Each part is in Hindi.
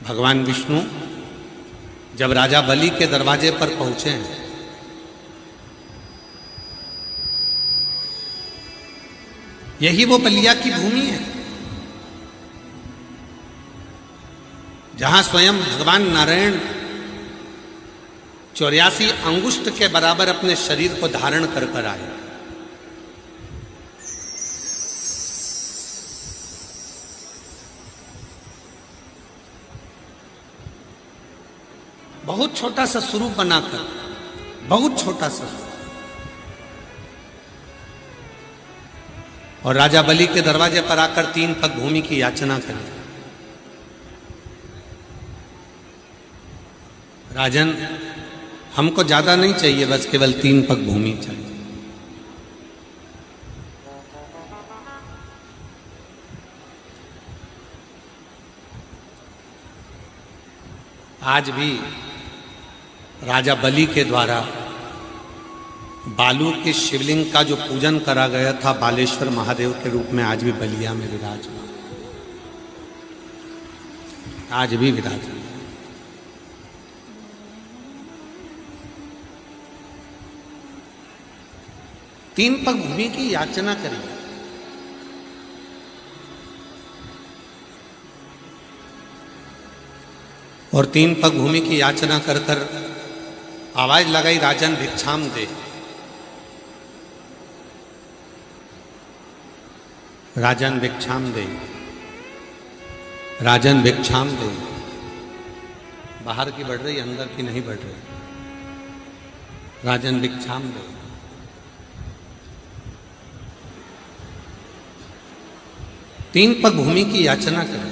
भगवान विष्णु जब राजा बलि के दरवाजे पर पहुंचे हैं, यही वो बलिया की भूमि है जहां स्वयं भगवान नारायण 84 अंगुष्ठ के बराबर अपने शरीर को धारण कर कर आए। बहुत छोटा सा स्वरूप बनाकर, बहुत छोटा सा स्वरूप, और राजा बलि के दरवाजे पर आकर 3 पग भूमि की याचना करी। राजन, हमको ज्यादा नहीं चाहिए, बस केवल 3 पग भूमि चाहिए। आज भी राजा बलि के द्वारा बालू के शिवलिंग का जो पूजन करा गया था बालेश्वर महादेव के रूप में, आज भी बलिया में विराजमान, आज भी विराजमान। तीन पग भूमि की याचना करिए। और 3 पग भूमि की याचना कर कर आवाज लगाई, राजन भिक्षाम दे। राजन भिक्षाम दे, राजन भिक्षाम दे। बाहर की बढ़ रही, अंदर की नहीं बढ़ रही। राजन भिक्षाम दे। तीन पग भूमि की याचना करें।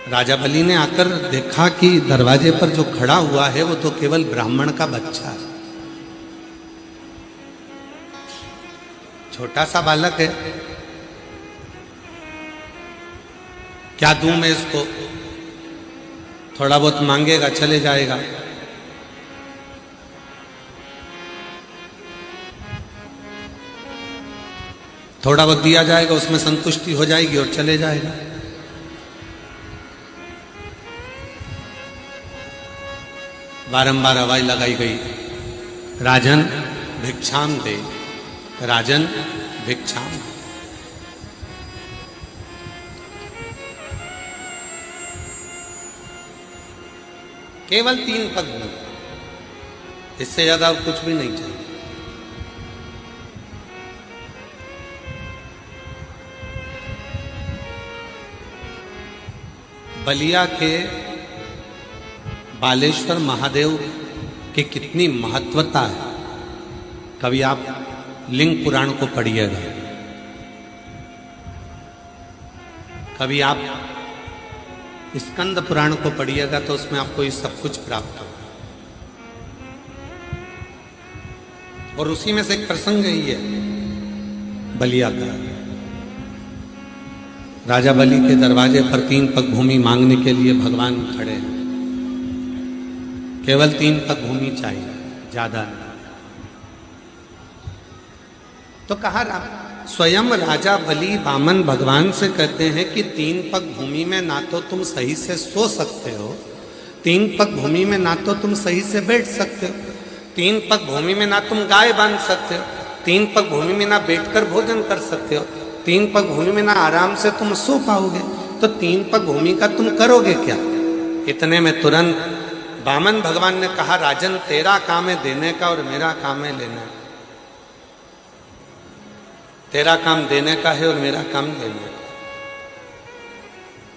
राजा बलि ने आकर देखा कि दरवाजे पर जो खड़ा हुआ है वो तो केवल ब्राह्मण का बच्चा है, छोटा सा बालक है। क्या दूं मैं इसको? थोड़ा बहुत मांगेगा, चले जाएगा। थोड़ा बहुत दिया जाएगा, उसमें संतुष्टि हो जाएगी और चले जाएगा। बारंबार आवाज लगाई गई, राजन भिक्षाम दे, राजन भिक्षाम दे। केवल 3 पग भूमि, इससे ज्यादा कुछ भी नहीं चाहिए। बलिया के बालेश्वर महादेव की कितनी महत्वता है, कभी आप लिंग पुराण को पढ़िएगा, कभी आप स्कंद पुराण को पढ़िएगा, तो उसमें आपको ये सब कुछ प्राप्त होगा। और उसी में से एक प्रसंग ही है बलिया का। राजा बलि के दरवाजे पर 3 पग भूमि मांगने के लिए भगवान खड़े हैं। केवल 3 पग भूमि चाहिए, ज्यादा नहीं। तो कहा, स्वयं राजा बलि वामन भगवान से कहते हैं कि 3 पग भूमि में ना तो तुम सही से सो सकते हो, 3 पग भूमि में ना तो तुम सही से बैठ सकते हो, 3 पग भूमि में ना तुम गाय बांध सकते हो, 3 पग भूमि में ना बैठकर भोजन कर सकते हो, 3 पग भूमि में ना आराम से तुम सो पाओगे। तो 3 पग भूमि का तुम करोगे क्या? इतने में तुरंत वामन भगवान ने कहा, राजन तेरा काम है देने का और मेरा काम है लेना। तेरा काम देने का है और मेरा काम लेने का।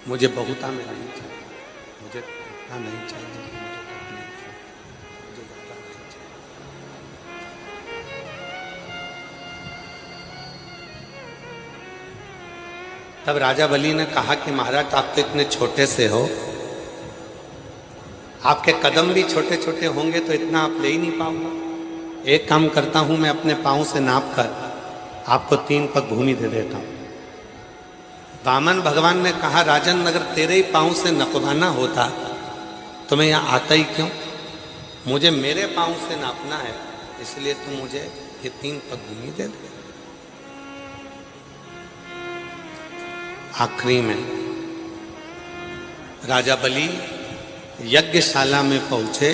मुझे बहुता में नहीं चाहिए, मुझे इतना नहीं चाहिए, मुझे तकलीफ है, मुझे ज्यादा नहीं चाहिए। तब राजा बलि ने कहा कि महाराज आप तो इतने छोटे से हो, आपके कदम भी छोटे छोटे होंगे तो इतना आप ले ही नहीं पाऊंगा। एक काम करता हूं, मैं अपने पांव से नाप कर आपको 3 पग भूमि दे देता हूं। वामन भगवान ने कहा, राजन अगर तेरे ही पांव से नपवाना होता तो मैं यहां आता ही क्यों? मुझे मेरे पांव से नापना है, इसलिए तुम मुझे ये 3 पग भूमि दे दे। आखिरी में राजा बलि यज्ञशाला में पहुंचे,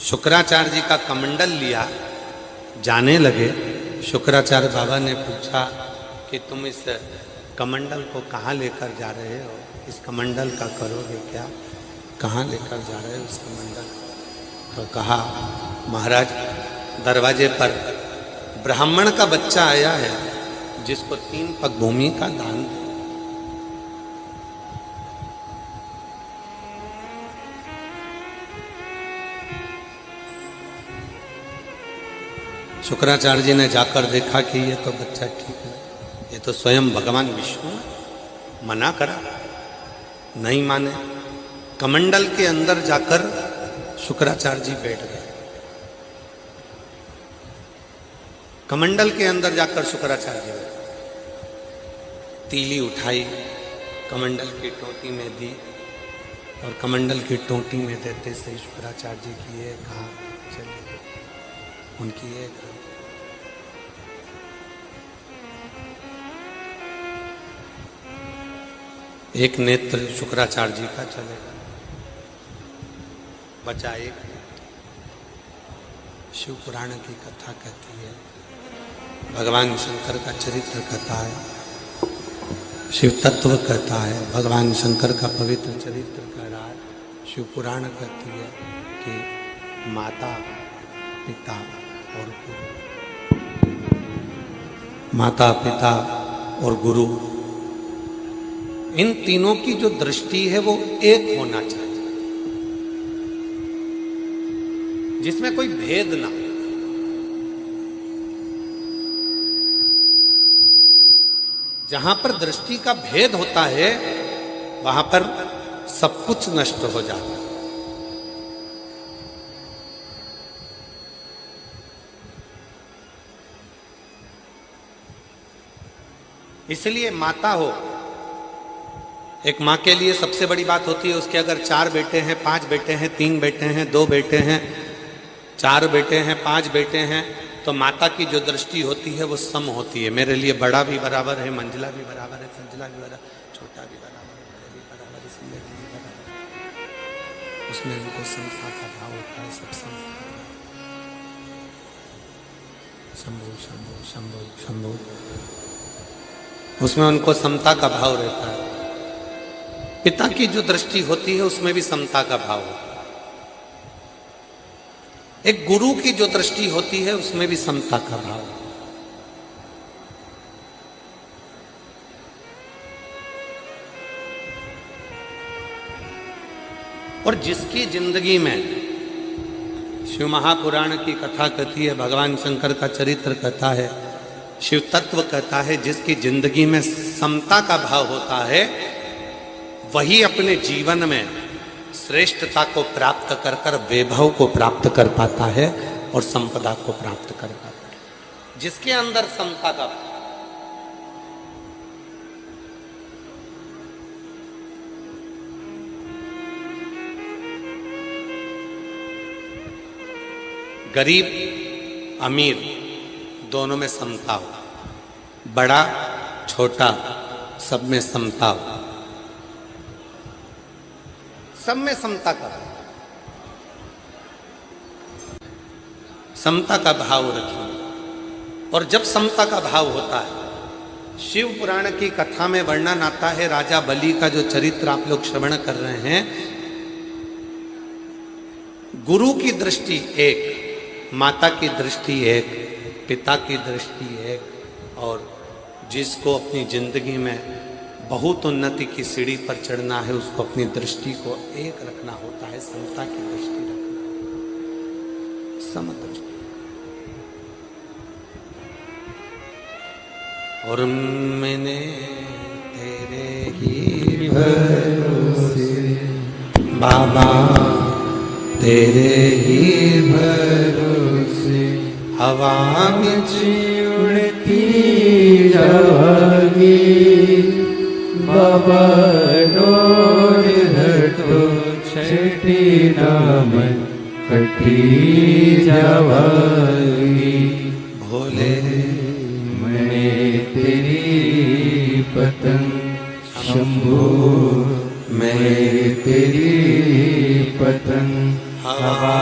शुक्राचार्य जी का कमंडल लिया, जाने लगे। शुक्राचार्य बाबा ने पूछा कि तुम इस कमंडल को कहाँ लेकर जा रहे हो, इस कमंडल का करोगे क्या, कहाँ लेकर जा रहे हो इस कमंडल? तो कहा महाराज दरवाजे पर ब्राह्मण का बच्चा आया है जिसको 3 पग भूमि का दान दे। शुक्राचार्य जी ने जाकर देखा कि ये तो बच्चा ठीक है, ये तो स्वयं भगवान विष्णु है। मना करा, नहीं माने। कमंडल के अंदर जाकर शुक्राचार्य जी बैठ गए। कमंडल के अंदर जाकर शुक्राचार्य जी बैठ, तीली उठाई, कमंडल की टोटी में दी और कमंडल की टोटी में देते से शुक्राचार्य जी की ये कहा चलिए उनकी ये एक नेत्र शुक्राचार्य जी का चलेगा, बचा एक। शिव पुराण की कथा कहती है, भगवान शंकर का चरित्र कथा है, शिव तत्व कहता है, भगवान शंकर का पवित्र चरित्र कह रहा है। शिव पुराण कहती है कि माता पिता और गुरु, माता पिता और गुरु, इन तीनों की जो दृष्टि है वो एक होना चाहिए, जिसमें कोई भेद ना। जहां पर दृष्टि का भेद होता है वहां पर सब कुछ नष्ट हो जाता है। इसलिए माता हो, एक माँ के लिए सबसे बड़ी बात होती है उसके अगर 4 बेटे हैं, 5 बेटे हैं, 3 बेटे हैं, 2 बेटे हैं, 4 बेटे हैं, 5 बेटे हैं, तो माता की जो दृष्टि होती है वो सम होती है। मेरे लिए बड़ा भी बराबर है, मंजिला भी बराबर है, संजिला भी बराबर, छोटा भी बराबर है, बड़े भी बराबर, इसमें भी बराबर। उसमें उनको समता का भाव होता है, सब समता। शंभु शंभु शंभु शंभु, उसमें उनको समता का भाव रहता है। पिता की जो दृष्टि होती है उसमें भी समता का भाव होता है। एक गुरु की जो दृष्टि होती है उसमें भी समता का भाव होता है। और जिसकी जिंदगी में, शिव महापुराण की कथा कहती है, भगवान शंकर का चरित्र कहता है, शिव तत्व कहता है, जिसकी जिंदगी में समता का भाव होता है वही अपने जीवन में श्रेष्ठता को प्राप्त कर कर वैभव को प्राप्त कर पाता है और संपदा को प्राप्त कर पाता है। जिसके अंदर समता का भाव, गरीब अमीर दोनों में समता हो, बड़ा छोटा सब में समता हो, सब में समता का, समता का भाव रखिए। और जब समता का भाव होता है, शिव पुराण की कथा में वर्णन आता है, राजा बलि का जो चरित्र आप लोग श्रवण कर रहे हैं, गुरु की दृष्टि एक, माता की दृष्टि एक, पिता की दृष्टि एक, और जिसको अपनी जिंदगी में बहुत उन्नति की सीढ़ी पर चढ़ना है उसको अपनी दृष्टि को एक रखना होता है, समता की दृष्टि रखना, समदृष्टि। और मैंने तेरे ही भरोसे बाबा, तेरे ही भरोसे हवा में उड़ती जाएगी बाबा, डोर हटो छठी नाम कटी जाएगी। भोले मैं तेरी पतंग शंभो, मैं तेरी पतंग हवा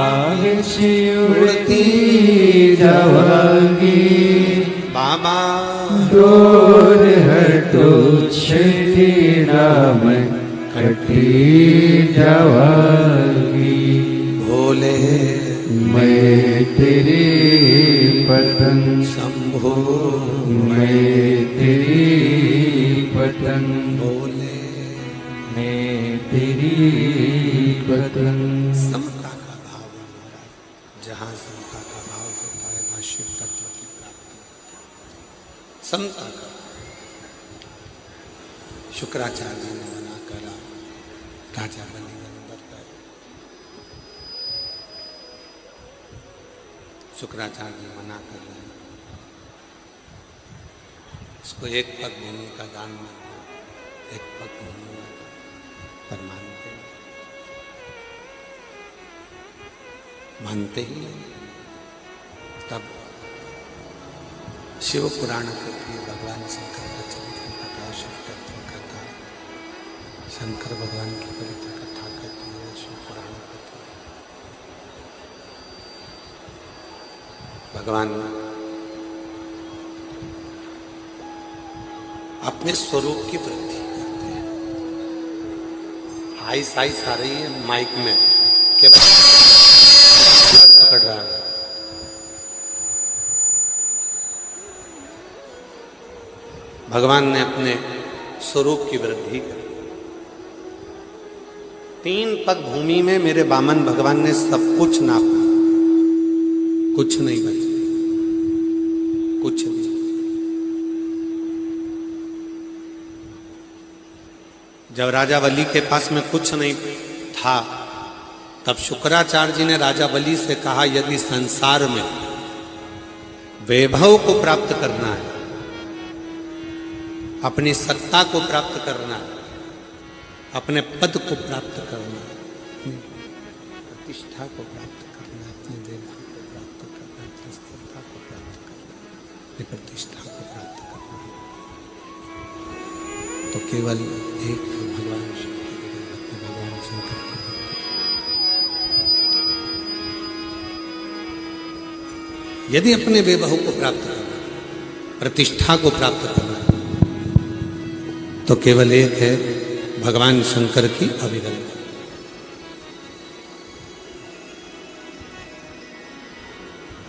से उड़ती जावांगी। बाबा डोर हटो छठी नाम कटी जावांगी। भोले मैं तेरी पतंग शंभो, मैं तेरी पतंग भोले मैं तेरी पतंग। समता का भाव है महाराज, जहाँ समता का भाव होता है वहाँ शिव तत्व की प्राप्ति होती है। समता का शुक्राचार्य जी ने मना करा, राजा बलि अंदर गए। शुक्राचार्य जी मना कर रहे हैं, इसको एक पग भूमि का दान मत दो, एक पग भूमि मत दो, पर मानते ही नहीं। तब शिव पुराण कथी भगवान शंकर का चरित्र कथा, शिव तत्व कथा, शंकर भगवान की पवित्र कथा कहती है शिव पुराण कथा। भगवान अपने स्वरूप की वृद्धि करते हैं। हाई साइस आ रही है माइक में, केवल पकड़ रहा है। भगवान ने अपने स्वरूप की वृद्धि करी। 3 पग भूमि में मेरे बामन भगवान ने सब कुछ नापा, कुछ नहीं बचा, कुछ नहीं। जब राजा बलि के पास में कुछ नहीं था, तब शुक्राचार्य जी ने राजा बलि से कहा, यदि संसार में वैभव को प्राप्त करना है, अपनी सत्ता को प्राप्त करना है, अपने पद को प्राप्त करना है, अपनी प्रतिष्ठा को प्राप्त करना है, अपने वैभव को प्राप्त करना है, अपनी सत्ता को प्राप्त करना है, अपनी प्रतिष्ठा को प्राप्त करना है, तो केवल एक भगवान शिव की भक्ति, भगवान शंकर की भक्ति। यदि अपने वैभव को प्राप्त करना, प्रतिष्ठा को प्राप्त करना, तो केवल एक है भगवान शंकर की अविरल।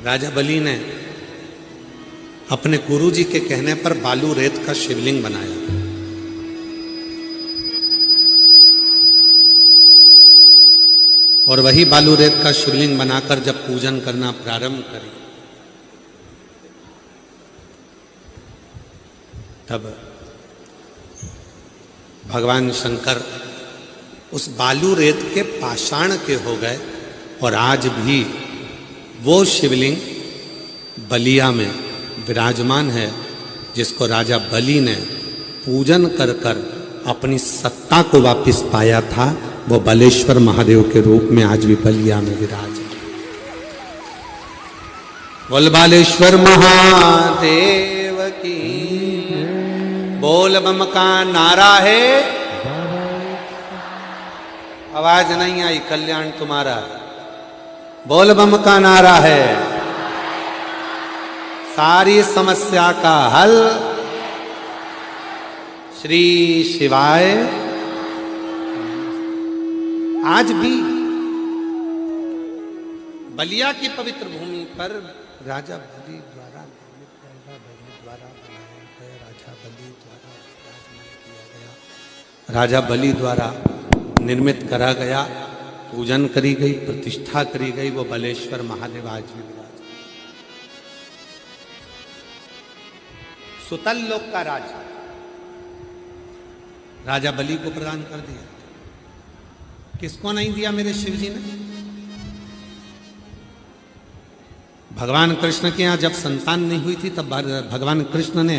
राजा बलि ने अपने गुरुजी के कहने पर बालू रेत का शिवलिंग बनाया। और वही बालू रेत का शिवलिंग बनाकर जब पूजन करना प्रारंभ करी, तब भगवान शंकर उस बालू रेत के पाषाण के हो गए। और आज भी वो शिवलिंग बलिया में विराजमान है, जिसको राजा बलि ने पूजन कर कर अपनी सत्ता को वापस पाया था। वो बलेश्वर महादेव के रूप में आज भी बलिया में विराज। बोल बालेश्वर महादेव की, बोल बम का नारा है। आवाज नहीं आई, कल्याण तुम्हारा। बोल बम का नारा है, सारी समस्या का हल श्री शिवाय। आज भी बलिया की पवित्र भूमि पर राजा बलि द्वारा बनाया गया, राजा बलि द्वारा विराजमान किया गया, राजा बलि द्वारा निर्मित करा गया, पूजन करी गई, प्रतिष्ठा करी गई वो बलेश्वर महादेव आज भी विराज। सुतल लोक का राज राजा बलि को प्रदान कर दिया। किसको नहीं दिया मेरे शिव जी ने? भगवान कृष्ण के यहाँ जब संतान नहीं हुई थी, तब भगवान कृष्ण ने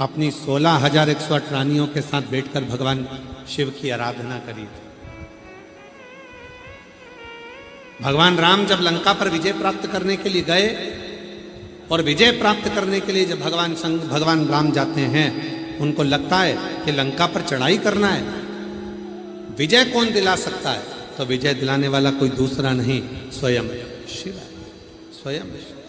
अपनी 16,108 रानियों के साथ बैठकर भगवान शिव की आराधना करी थी। भगवान राम जब लंका पर विजय प्राप्त करने के लिए गए, और विजय प्राप्त करने के लिए जब भगवान राम जाते हैं, उनको लगता है कि लंका पर चढ़ाई करना है, विजय कौन दिला सकता है? तो विजय दिलाने वाला कोई दूसरा नहीं, स्वयं शिव है, स्वयं शिव।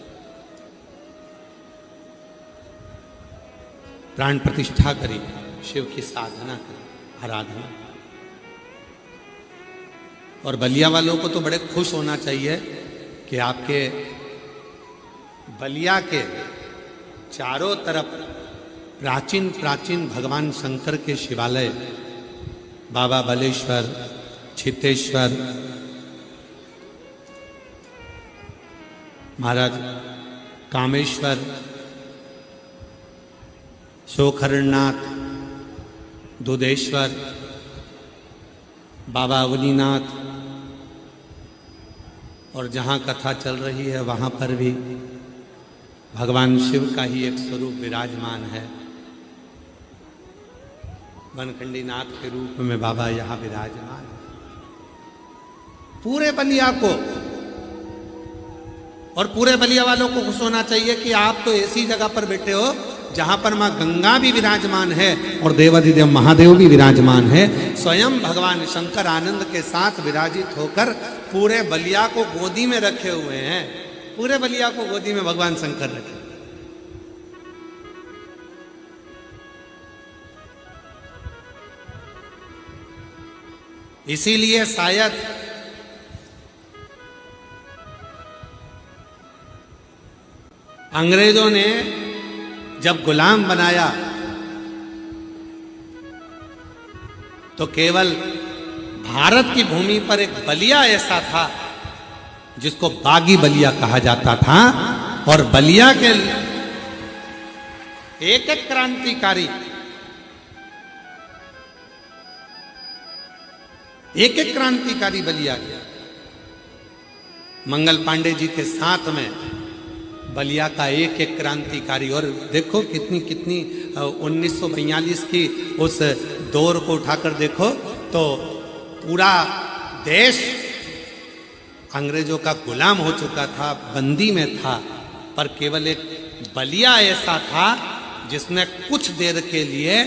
प्राण प्रतिष्ठा करी, शिव की साधना करी, आराधना। और बलिया वालों को तो बड़े खुश होना चाहिए कि आपके बलिया के चारों तरफ प्राचीन प्राचीन भगवान शंकर के शिवालय, बाबा बलेश्वर, छितेश्वर, महाराज कामेश्वर, शोखरनाथ, दुधेश्वर, बाबा अवनीनाथ, और जहाँ कथा चल रही है वहाँ पर भी भगवान शिव का ही एक स्वरूप विराजमान है। वनखंडी नाथ के रूप में बाबा यहाँ विराजमान है। पूरे बलिया को और पूरे बलिया वालों को खुश होना चाहिए कि आप तो ऐसी जगह पर बैठे हो जहां पर मां गंगा भी विराजमान है और देवाधिदेव महादेव भी विराजमान है। स्वयं भगवान शंकर आनंद के साथ विराजित होकर पूरे बलिया को गोदी में रखे हुए हैं। पूरे बलिया को गोदी में भगवान शंकर रखे। इसीलिए शायद अंग्रेजों ने जब गुलाम बनाया तो केवल भारत की भूमि पर एक बलिया ऐसा था जिसको बागी बलिया कहा जाता था, और बलिया के एक एक क्रांतिकारी, एक एक क्रांतिकारी बलिया गया। मंगल पांडे जी के साथ में बलिया का एक एक क्रांतिकारी। और देखो कितनी कितनी 1942 की उस दौर को उठाकर देखो तो पूरा देश अंग्रेजों का गुलाम हो चुका था, बंदी में था, पर केवल एक बलिया ऐसा था जिसने कुछ देर के लिए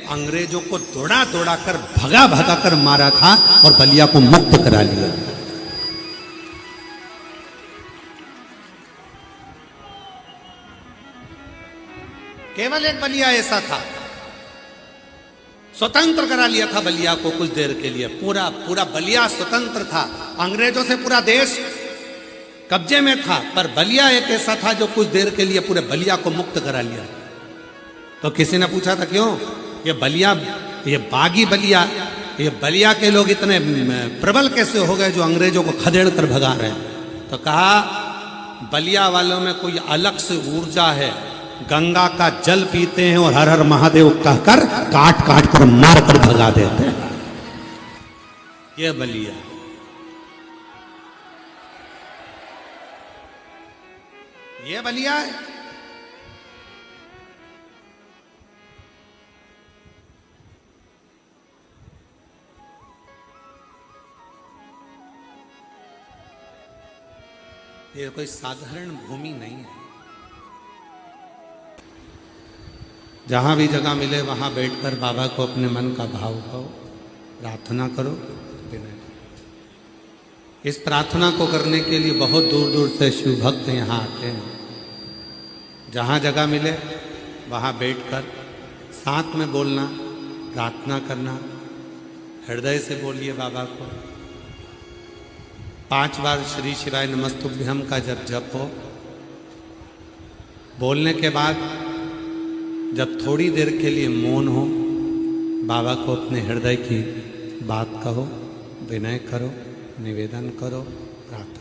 अंग्रेजों को दौड़ा दौड़ा कर भगा भगा कर मारा था और बलिया को मुक्त करा लिया। केवल एक बलिया ऐसा था, स्वतंत्र करा लिया था बलिया को कुछ देर के लिए। पूरा पूरा बलिया स्वतंत्र था, अंग्रेजों से पूरा देश कब्जे में था, पर बलिया एक ऐसा था जो कुछ देर के लिए पूरे बलिया को मुक्त करा लिया। तो किसी ने पूछा था क्यों ये बलिया, ये बागी बलिया, ये बलिया के लोग इतने प्रबल कैसे हो गए जो अंग्रेजों को खदेड़ कर भगा रहे हैं? तो कहा बलिया वालों में कोई अलग से ऊर्जा है, गंगा का जल पीते हैं और हर हर महादेव कहकर काट काट कर मार कर भगा देते हैं। ये बलिया, ये बलिया है। ये कोई साधारण भूमि नहीं है। जहाँ भी जगह मिले वहाँ बैठकर बाबा को अपने मन का भाव कहो, प्रार्थना करो, विनय। इस प्रार्थना को करने के लिए बहुत दूर दूर से शिव भक्त यहाँ आते हैं। जहाँ जगह मिले वहाँ बैठकर साथ में बोलना, प्रार्थना करना, हृदय से बोलिए बाबा को। 5 बार श्री शिवाय नमस्तुभ्यम का जब जप हो, बोलने के बाद जब थोड़ी देर के लिए मौन हो, बाबा को अपने हृदय की बात कहो, विनय करो, निवेदन करो, प्रार्थना।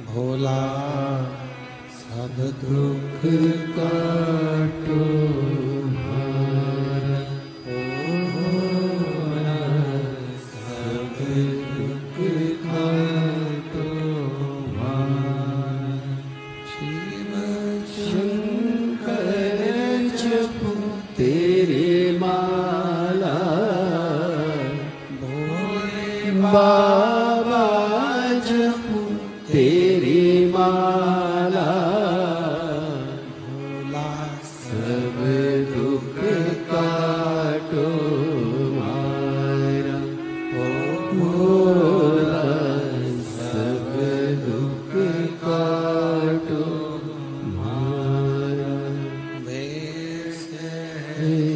भोला सब दुख काटो हमारा, भोला सब दुख काटो हमारा। शिव शंकर जपो तेरी माला, भोले बाबा जपो तेरी माला, भोला सब दुख काटो हमारा, ओ भोला सब दुख काटो हमारा। वैसे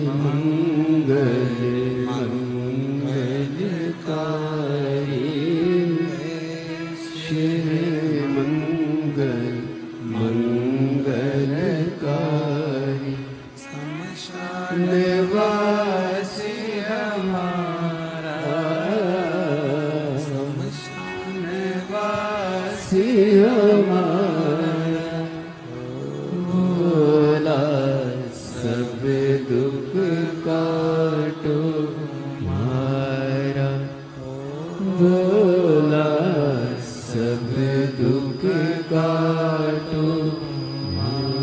मंगल मंगलकारी, शिव मंगल मंगलकारी, शमशान निवासी हमारा, शमशान निवासी हमारा, भोला सब दुख काटो हमारा, भोला सब दुख काटो हमारा।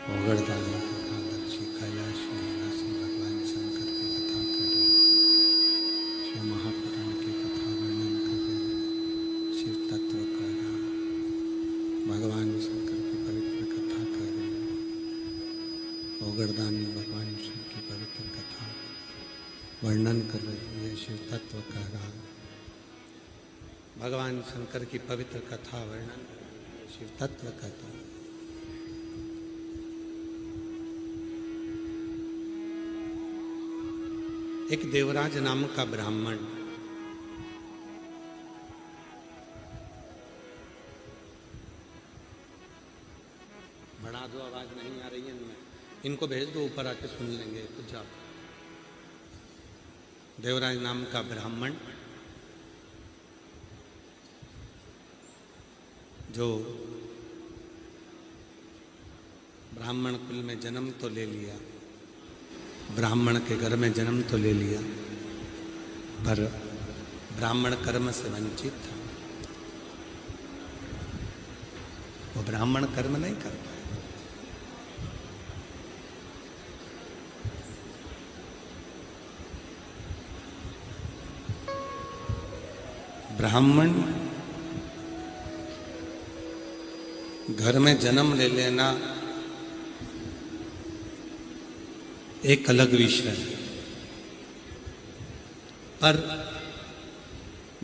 ओगड़दानी एकादशी कैलाश निवासी भगवान शंकर की कथा कर रहे हैं। शिव महापुराण की कथा वर्णन कर रहे हैं। शिव तत्व का राम भगवान शंकर की पवित्र कथा कर रहे हैं। ओगड़दानी भगवान शिव की पवित्र कथा वर्णन कर रही है। शिव तत्व का राम भगवान शंकर की पवित्र कथा वर्णन कर रही है। शिव तत्व कथा एक देवराज नाम का ब्राह्मण बढ़ा दो, आवाज नहीं आ रही है इनमें, इनको भेज दो ऊपर आके सुन लेंगे कुछ जाओ। देवराज नाम का ब्राह्मण जो ब्राह्मण कुल में जन्म तो ले लिया, ब्राह्मण के घर में जन्म तो ले लिया, पर ब्राह्मण कर्म से वंचित था। वो ब्राह्मण कर्म नहीं कर पाया। ब्राह्मण घर में जन्म ले लेना एक अलग विषय है, पर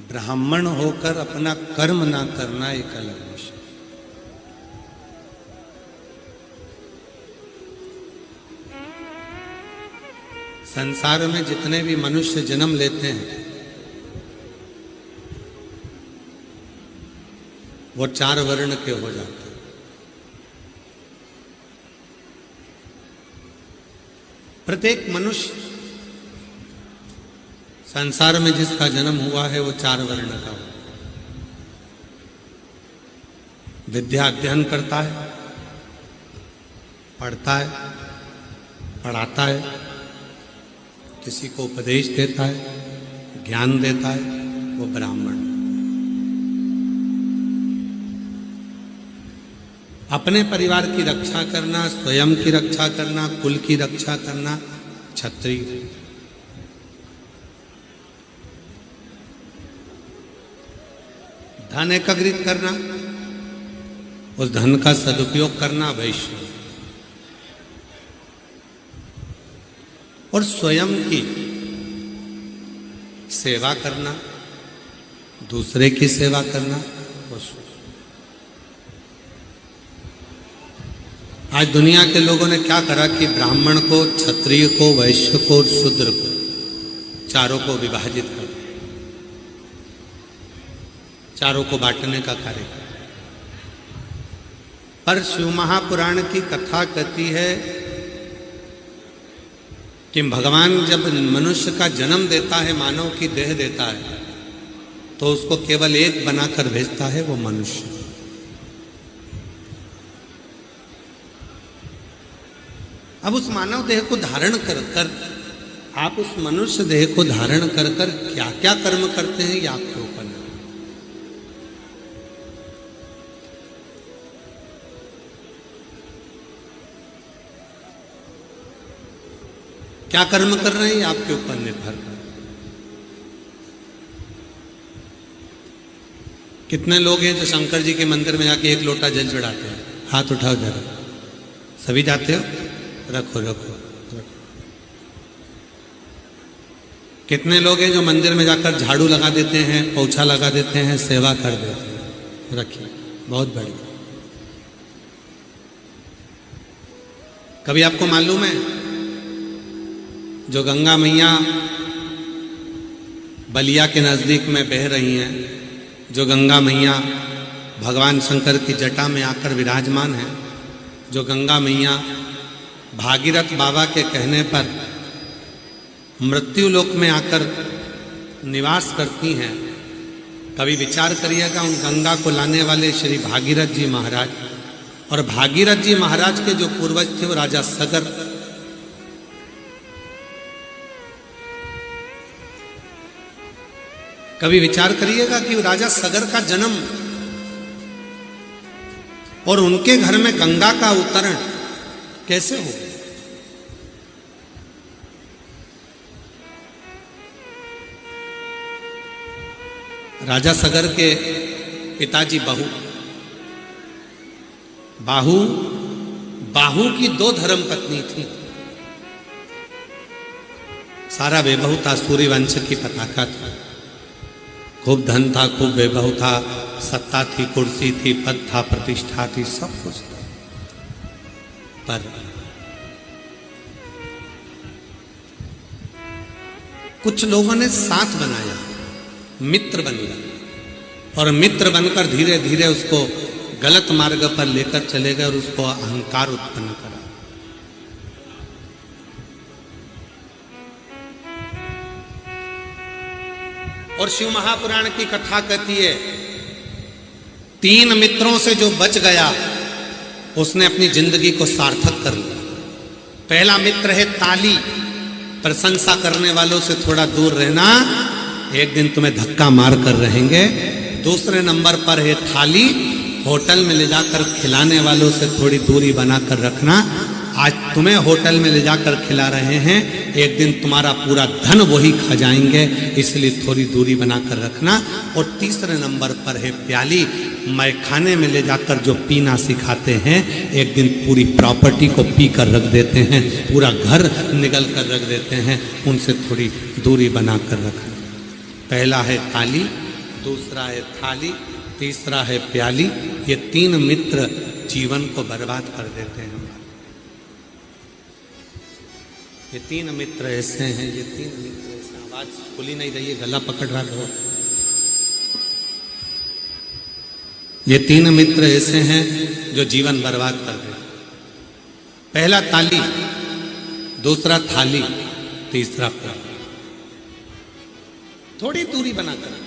ब्राह्मण होकर अपना कर्म ना करना एक अलग विषय। संसार में जितने भी मनुष्य जन्म लेते हैं वो 4 वर्ण के हो जाते हैं। प्रत्येक मनुष्य संसार में जिसका जन्म हुआ है वो 4 वर्ण का हो। विद्या अध्ययन करता है, पढ़ता है, पढ़ाता है, किसी को उपदेश देता है, ज्ञान देता है, वो ब्राह्मण। अपने परिवार की रक्षा करना, स्वयं की रक्षा करना, कुल की रक्षा करना क्षत्रिय। धन एकत्रित करना, उस धन का सदुपयोग करना वैश्य, और स्वयं की सेवा करना, दूसरे की सेवा करना वो शूद्र। आज दुनिया के लोगों ने क्या करा कि ब्राह्मण को, क्षत्रिय को, वैश्य को और शूद्र को, चारों को विभाजित कर दिया, चारों को बांटने का कार्य कर। पर शिव महापुराण की कथा कहती है कि भगवान जब मनुष्य का जन्म देता है, मानव की देह देता है, तो उसको केवल एक बनाकर भेजता है, वो मनुष्य। अब उस मानव देह को धारण कर कर आप उस मनुष्य देह को धारण कर कर क्या क्या कर्म करते हैं, ये आपके ऊपर नहीं। क्या कर्म कर रहे हैं, ये आपके ऊपर निर्भर कर। कितने लोग हैं जो शंकर जी के मंदिर में जाके एक लोटा जल चढ़ाते हैं? हाथ उठाओ जरा। सभी जाते हो? रखो रखो रखो। कितने लोग हैं जो मंदिर में जाकर झाड़ू लगा देते हैं, पोछा लगा देते हैं, सेवा कर देते हैं? रखिए, बहुत बढ़िया। कभी आपको मालूम है जो गंगा मैया बलिया के नजदीक में बह रही हैं, जो गंगा मैया भगवान शंकर की जटा में आकर विराजमान है, जो गंगा मैया भागीरथ बाबा के कहने पर मृत्यु लोक में आकर निवास करती हैं, कभी विचार करिएगा उन गंगा को लाने वाले श्री भागीरथ जी महाराज, और भागीरथ जी महाराज के जो पूर्वज थे वो राजा सगर। कभी विचार करिएगा कि राजा सगर का जन्म और उनके घर में गंगा का अवतरण कैसे हो गया। राजा सगर के पिताजी बाहु की 2 धर्म पत्नी थी। सारा वैभव था, सूर्यवंश की पताका था, खूब धन था, खूब वैभव था, सत्ता थी, कुर्सी थी, पद था, प्रतिष्ठा थी, सब कुछ था। पर कुछ लोगों ने साथ बनाया, मित्र बन गया, और मित्र बनकर धीरे धीरे उसको गलत मार्ग पर लेकर चले गए और उसको अहंकार उत्पन्न करा। और शिव महापुराण की कथा कहती है 3 मित्रों से जो बच गया उसने अपनी जिंदगी को सार्थक कर लिया। पहला मित्र है ताली, प्रशंसा करने वालों से थोड़ा दूर रहना, एक दिन तुम्हें धक्का मार कर रहेंगे। दूसरे नंबर पर है थाली, होटल में ले जाकर खिलाने वालों से थोड़ी दूरी बनाकर रखना। आज तुम्हें होटल में ले जाकर खिला रहे हैं, एक दिन तुम्हारा पूरा धन वही खा जाएंगे, इसलिए थोड़ी दूरी बनाकर रखना। और तीसरे नंबर पर है प्याली, मैखाने में ले जाकर जो पीना सिखाते हैं, एक दिन पूरी प्रॉपर्टी को पी कर रख देते हैं, पूरा घर निगल कर रख देते हैं, उनसे थोड़ी दूरी बनाकर रखना। पहला है ताली, दूसरा है थाली, तीसरा है प्याली। ये 3 मित्र जीवन को बर्बाद कर देते हैं। ये 3 मित्र ऐसे हैं, ये 3 मित्र ऐसे, आवाज खुली नहीं रही है, गला पकड़ रहा हो। ये 3 मित्र ऐसे हैं जो जीवन बर्बाद कर देते। पहला ताली, दूसरा थाली, तीसरा प्याली। थोड़ी दूरी बनाकर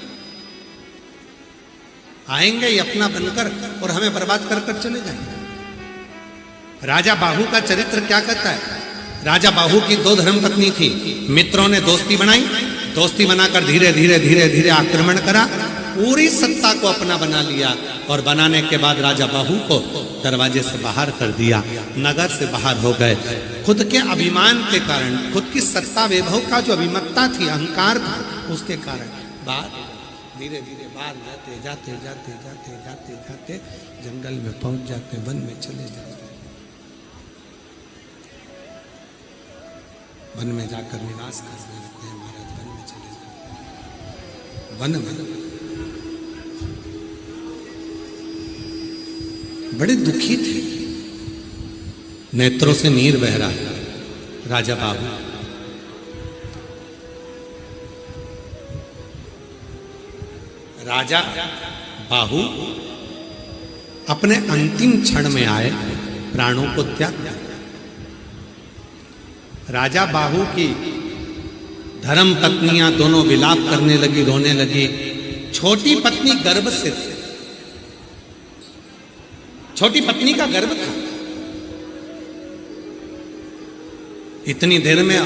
आएंगे ये अपना बनकर और हमें बर्बाद कर कर चले जाएंगे। राजा बाहु का चरित्र क्या कहता है? राजा बाहु की 2 धर्मपत्नी थी। मित्रों ने दोस्ती बनाई, दोस्ती बनाकर धीरे धीरे धीरे धीरे आक्रमण करा पूरी सत्ता को अपना बना लिया और बनाने के बाद राजा बाहू को दरवाजे से बाहर कर दिया, नगर से बाहर हो गए। खुद के अभिमान के कारण, खुद की सत्ता वैभव का जो अभिमत्ता थी, अहंकार था, उसके कारण बाहर धीरे धीरे बाहर जाते जाते जाते जाते जाते जाते जंगल में पहुंच जाते, वन में चले जाते। वन में जाकर निवास करने लगते हैं महाराज, वन में चले जाते, वन में बड़े दुखी थे, नेत्रों से नीर बह रहा है राजा बाहू। राजा बाहू अपने अंतिम क्षण में आए, प्राणों को त्याग दिया। राजा बाहू की धर्म पत्नियां दोनों विलाप करने लगी, रोने लगी। छोटी पत्नी गर्भ से थी, छोटी पत्नी का गर्भ था। इतनी देर में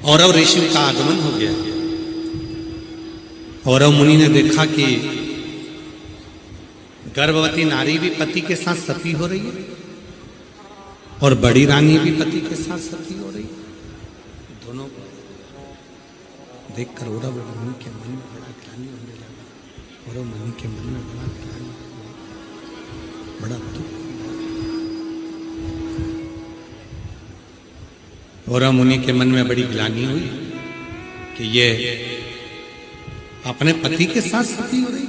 औरव ऋषि का आगमन हो गया। औरव मुनि ने देखा कि गर्भवती नारी भी पति के साथ सती हो रही है और बड़ी रानी भी पति के साथ सती हो रही है। दोनों को देखकर औरव मुनि के मन में बड़ा ग्लानि होने लगा। औरव मुनि के मन में बड़ा ग्लानि, बड़ा दुख। औरव मुनि के मन में बड़ी ग्लानि हुई कि ये अपने पति के साथ सती हो रही है,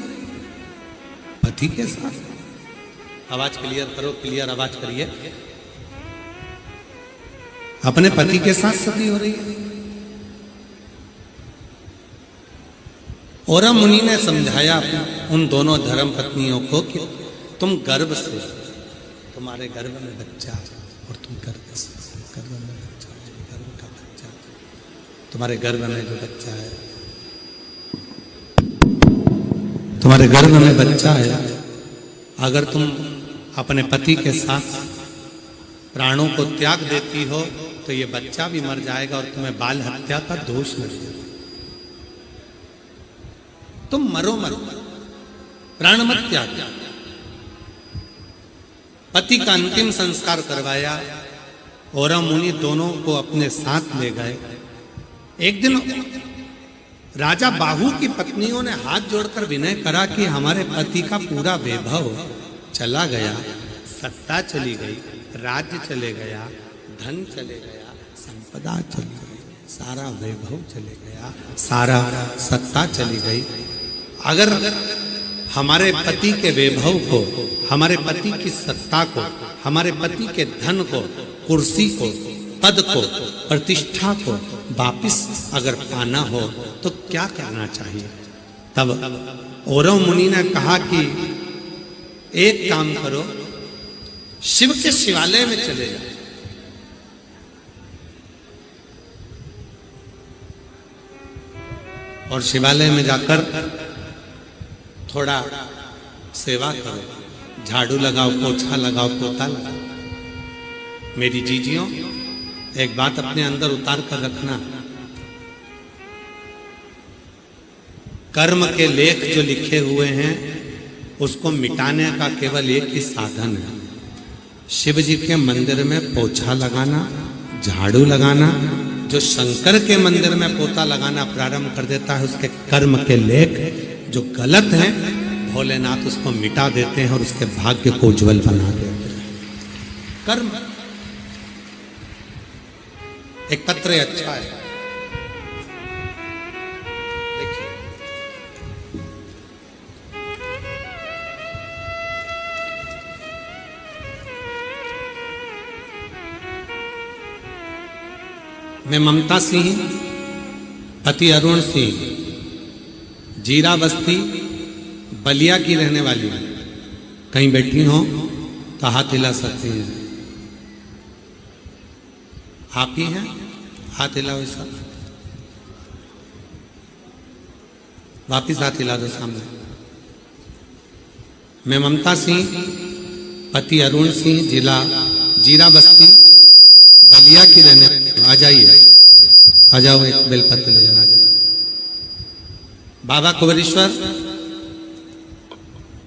पति के साथ। आवाज क्लियर करो, क्लियर आवाज करिए। अपने पति के साथ सती हो रही है। औरव मुनि ने समझाया उन दोनों धर्म पत्नियों को कि तुम गर्भ से, तुम्हारे गर्भ में बच्चा और तुम गर्भ से, गर्भ में बच्चा, गर्भ का बच्चा, तुम्हारे गर्भ में जो बच्चा है, तुम्हारे गर्भ में बच्चा है, अगर तुम अपने पति के साथ प्राणों को त्याग देती हो तो ये बच्चा भी मर जाएगा और तुम्हें बाल हत्या का दोष लगेगा। तुम मरो मरो, प्राण मत त्याग। पति का अंतिम संस्कार करवाया। औरव मुनि दोनों को अपने साथ ले गए। एक दिन राजा बाहू की पत्नियों ने हाथ जोड़कर विनय करा कि हमारे पति का पूरा वैभव चला गया, सत्ता चली गई, राज्य चले गया, धन चले गया, संपदा चली गई, सारा वैभव चले गया, सारा सत्ता चली गई। अगर हमारे पति के वैभव को, हमारे पति की सत्ता को, हमारे पति के धन को, कुर्सी को, पद को, प्रतिष्ठा को वापिस अगर पाना हो तो क्या करना चाहिए? तब औरव मुनि ने कहा कि एक काम करो, शिव के शिवालय में चले जाओ। और शिवालय में जाकर थोड़ा सेवा करो, झाड़ू लगाओ, पोछा लगाओ, पोता लगाओ। मेरी जीजियों, एक बात अपने अंदर उतार कर रखना, कर्म के लेख जो लिखे हुए हैं उसको मिटाने का केवल एक ही साधन है, शिव जी के मंदिर में पोछा लगाना, झाड़ू लगाना। जो शंकर के मंदिर में पोता लगाना प्रारंभ कर देता है, उसके कर्म के लेख जो गलत हैं, भोलेनाथ उसको मिटा देते हैं और उसके भाग्य को उज्जवल बना देते हैं। कर्म एक पत्र अच्छा है, देखिए। मैं ममता सिंह, पति अरुण सिंह, जीरा बस्ती बलिया की रहने वाली हूं। कहीं बैठी हो तो हाथ हिला सकती हैं। आप ही हैं? हाथ हिलाओ इस साथ, वापिस हाथ हिला दो सामने। मैं ममता सिंह, पति अरुण सिंह, जिला जीरा बस्ती बलिया की रहने। आ जाइए, आ जाओ, एक बेलपत्र ले जाना। बाबा कुंवरेश्वर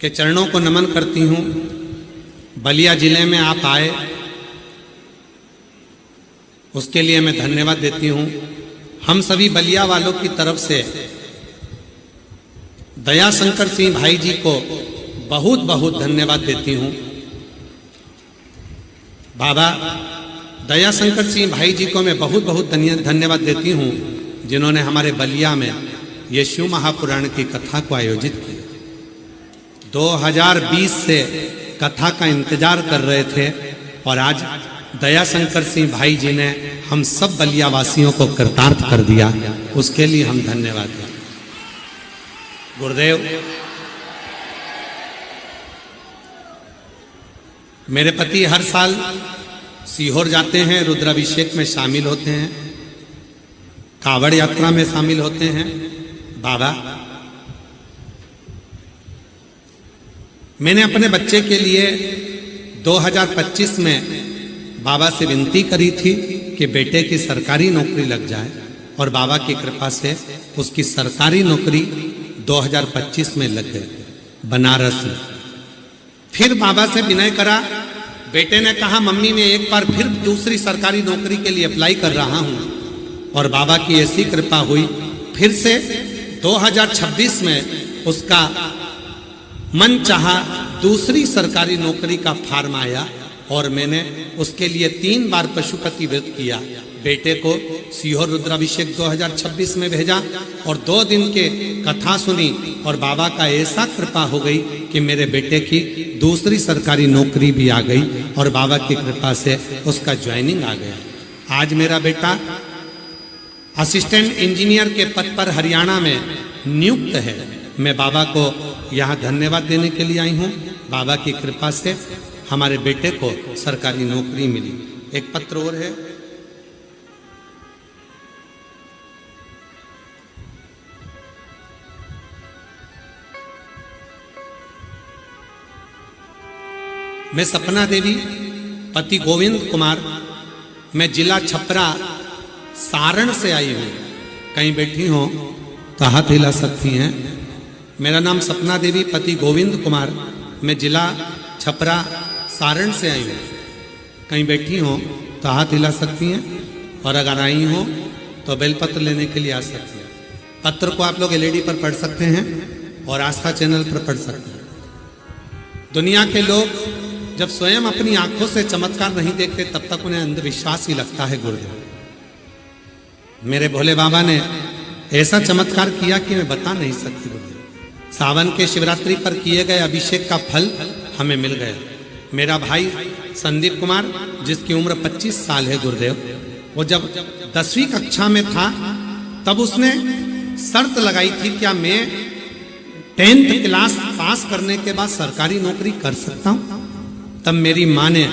के चरणों को नमन करती हूँ। बलिया जिले में आप आए, उसके लिए मैं धन्यवाद देती हूँ। हम सभी बलिया वालों की तरफ से दया शंकर सिंह भाई जी को बहुत बहुत धन्यवाद देती हूँ। बाबा दया शंकर सिंह भाई जी को मैं बहुत बहुत धन्यवाद देती हूँ, जिन्होंने हमारे बलिया में ये शिव महापुराण की कथा को आयोजित किया। 2020 से कथा का इंतजार कर रहे थे और आज दया शंकर सिंह भाई जी ने हम सब बलिया वासियों को कृतार्थ कर दिया, उसके लिए हम धन्यवाद देते हैं। गुरुदेव, मेरे पति हर साल सीहोर जाते हैं, रुद्राभिषेक में शामिल होते हैं, कावड़ यात्रा में शामिल होते हैं। बाबा, मैंने अपने बच्चे के लिए 2025 में बाबा से विनती करी थी कि बेटे की सरकारी नौकरी लग जाए, और बाबा की कृपा से उसकी सरकारी नौकरी 2025 में लग गई बनारस में। फिर बाबा से विनय करा, बेटे ने कहा मम्मी मैं एक बार फिर दूसरी सरकारी नौकरी के लिए अप्लाई कर रहा हूं, और बाबा की ऐसी कृपा हुई फिर से 2026 में उसका मन चाहा दूसरी सरकारी नौकरी का फॉर्म आया, और मैंने उसके लिए 3 बार पशुपति व्रत किया। बेटे को सीहोर रुद्राभिषेक 2026 में भेजा और 2 दिन के कथा सुनी, और बाबा का ऐसा कृपा हो गई कि मेरे बेटे की दूसरी सरकारी नौकरी भी आ गई, और बाबा की कृपा से उसका ज्वाइनिंग आ गया। आज मेरा बेटा असिस्टेंट इंजीनियर के पद पर हरियाणा में नियुक्त है। मैं बाबा को यहाँ धन्यवाद देने के लिए आई हूँ। बाबा की कृपा से हमारे बेटे को सरकारी नौकरी मिली। एक पत्र और है, मैं सपना देवी, पति गोविंद कुमार, मैं जिला छपरा सारण से आई हूँ। कहीं बैठी हो तो हाथ हिला सकती हैं। मेरा नाम सपना देवी, पति गोविंद कुमार, मैं जिला छपरा सारण से आई हूँ। कहीं बैठी हो तो हाथ हिला सकती हैं, और अगर आई हो तो बेलपत्र लेने के लिए आ सकती हैं। पत्र को आप लोग LED पर पढ़ सकते हैं और आस्था चैनल पर पढ़ सकते हैं। दुनिया के लोग जब स्वयं अपनी आंखों से चमत्कार नहीं देखते तब तक उन्हें अंधविश्वास ही लगता है। गुरुदेव, मेरे भोले बाबा ने ऐसा चमत्कार किया कि मैं बता नहीं सकती। गुरुदेव, सावन के शिवरात्रि पर किए गए अभिषेक का फल हमें मिल गया। मेरा भाई संदीप कुमार, जिसकी उम्र 25 साल है, गुरुदेव, वो जब 10वीं कक्षा में था तब उसने शर्त लगाई थी क्या मैं 10th क्लास पास करने के बाद सरकारी नौकरी कर सकता हूं। तब मेरी माँ ने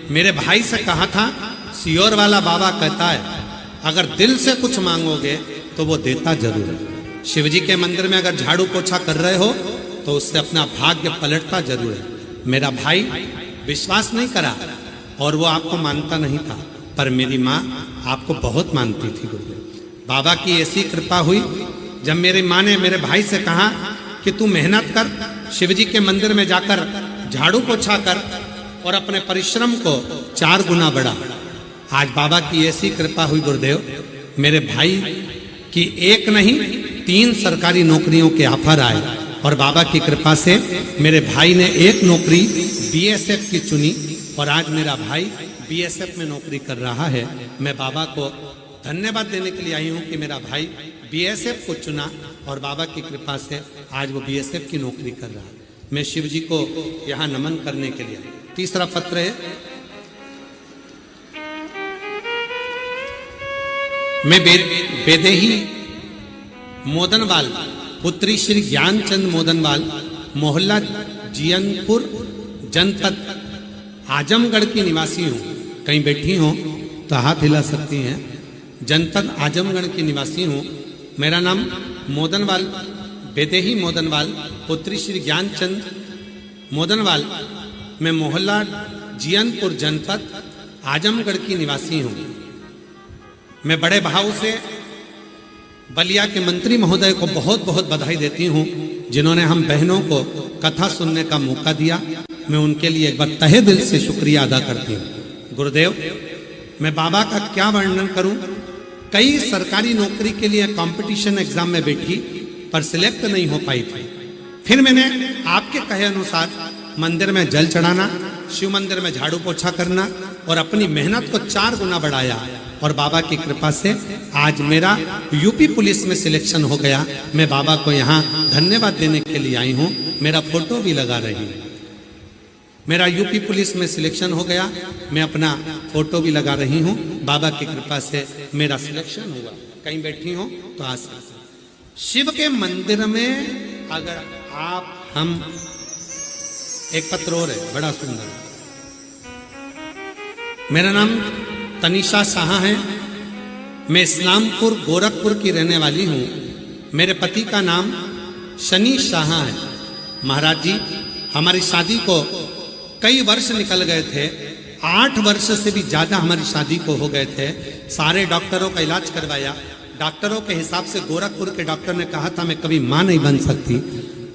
मेरे भाई से कहा था, सीहोर वाला बाबा कहता है अगर दिल से कुछ मांगोगे तो वो देता जरूर है। शिवजी के मंदिर में अगर झाड़ू पोछा कर रहे हो तो उससे अपना भाग्य पलटता जरूर है। मेरा भाई विश्वास नहीं करा और वो आपको मानता नहीं था, पर मेरी माँ आपको बहुत मानती थी। गुरुदेव, बाबा की ऐसी कृपा हुई, जब मेरी माँ ने मेरे भाई से कहा कि तू मेहनत कर, शिवजी के मंदिर में जाकर झाड़ू पोछा कर और अपने परिश्रम को 4 गुना बढ़ा। आज बाबा की ऐसी कृपा हुई गुरुदेव, मेरे भाई की 1 नहीं 3 सरकारी नौकरियों के ऑफर आए, और बाबा की कृपा से मेरे भाई ने 1 नौकरी BSF की चुनी, और आज मेरा भाई BSF में नौकरी कर रहा है। मैं बाबा को धन्यवाद देने के लिए आई हूँ कि मेरा भाई BSF को चुना, और बाबा की कृपा से आज वो BSF की नौकरी कर रहा है। मैं शिव जी को यहाँ नमन करने के लिए। तीसरा पत्र है, मैं बेदेही मोदनवाल, पुत्री श्री ज्ञानचंद मोदनवाल, मोहल्ला जियनपुर, जनपद आजमगढ़ की निवासी हूँ। कहीं बैठी हो तो हाथ हिला सकती हैं। जनपद आजमगढ़ की निवासी हूँ। मेरा नाम मोदनवाल, बेदेही मोदनवाल, पुत्री श्री ज्ञानचंद मोदनवाल, मैं मोहल्ला जियनपुर, जनपद आजमगढ़ की निवासी हूँ। मैं बड़े भाव से बलिया के मंत्री महोदय को बहुत बहुत बधाई देती हूँ, जिन्होंने हम बहनों को कथा सुनने का मौका दिया। मैं उनके लिए एक बार तहे दिल से शुक्रिया अदा करती हूँ। गुरुदेव, मैं बाबा का क्या वर्णन करूं। कई सरकारी नौकरी के लिए कंपटीशन एग्जाम में बैठी, पर सिलेक्ट नहीं हो पाई थी। फिर मैंने आपके कहे अनुसार मंदिर में जल चढ़ाना, शिव मंदिर में झाड़ू पोछा करना और अपनी मेहनत को 4 गुना बढ़ाया, और बाबा की कृपा से आज मेरा यूपी पुलिस में सिलेक्शन हो गया। मैं बाबा को यहाँ धन्यवाद देने के लिए आई हूँ। मेरा फोटो भी लगा रही हूँ। मेरा यूपी पुलिस में सिलेक्शन हो गया, मैं अपना फोटो भी लगा रही हूँ। बाबा की कृपा से मेरा सिलेक्शन हुआ। कहीं बैठी हो तो आ सकते। शिव के मंदिर में अगर आप हम एक पत्र और है, बड़ा सुंदर। मेरा नाम तनिषा शाह है। मैं इस्लामपुर गोरखपुर की रहने वाली हूँ। मेरे पति का नाम शनि शाह है। महाराज जी, हमारी शादी को कई वर्ष निकल गए थे। 8 वर्ष से भी ज्यादा हमारी शादी को हो गए थे। सारे डॉक्टरों का इलाज करवाया। डॉक्टरों के हिसाब से गोरखपुर के डॉक्टर ने कहा था मैं कभी मां नहीं बन सकती।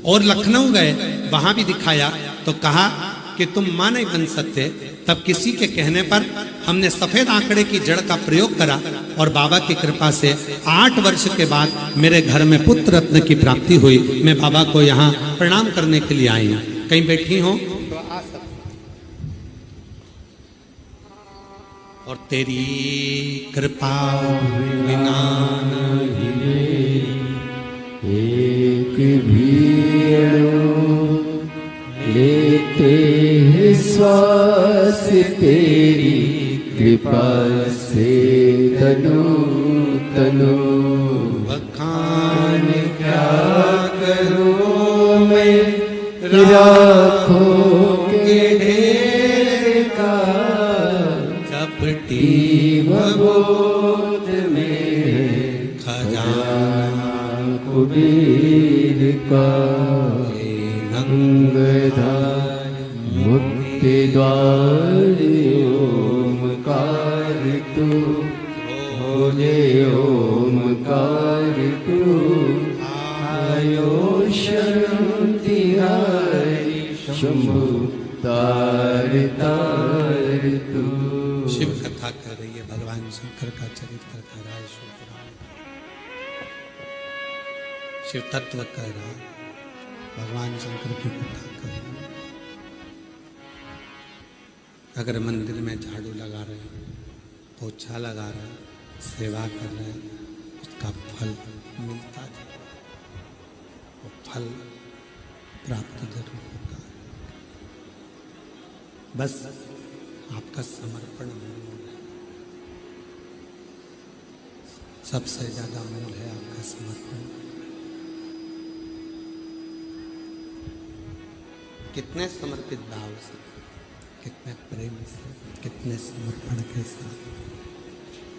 और लखनऊ गए, वहां भी दिखाया तो कहा कि तुम मां नहीं बन सकते। तब किसी के कहने पर हमने सफेद आंकड़े की जड़ का प्रयोग करा, और बाबा की कृपा से 8 वर्ष के बाद मेरे घर में पुत्र रत्न की प्राप्ति हुई। मैं बाबा को यहाँ प्रणाम करने के लिए आई हूँ। कहीं बैठी हो तो आ सकते। और तेरी कृपा बिना एक भी लेते हैं श्वास तेरी कृपा से तनु तनु। बखान क्या करूं मैं राखों के ढेर का, चपटी भगोद में खजाना कुबेर का। अंगधार मुक्ति द्वार ओमकार तू, भोले ओमकार तू। आयो शरण तिहारी शंभु तार तार तू। शिव कथा कर रही है, भगवान शंकर का चरित्र कर रहा है, शिव तत्व कर रहा है, भगवान शंकर की कथा कर रहे हैं। अगर मंदिर में झाड़ू लगा रहे हैं, पोछा लगा रहे हैं, सेवा कर रहे हैं, उसका फल मिलता है। वो फल प्राप्त जरूर होगा। बस आपका समर्पण मूल है। सबसे ज्यादा मूल है आपका समर्पण। कितने समर्पित भाव से, कितने प्रेम से, कितने समर्पण के साथ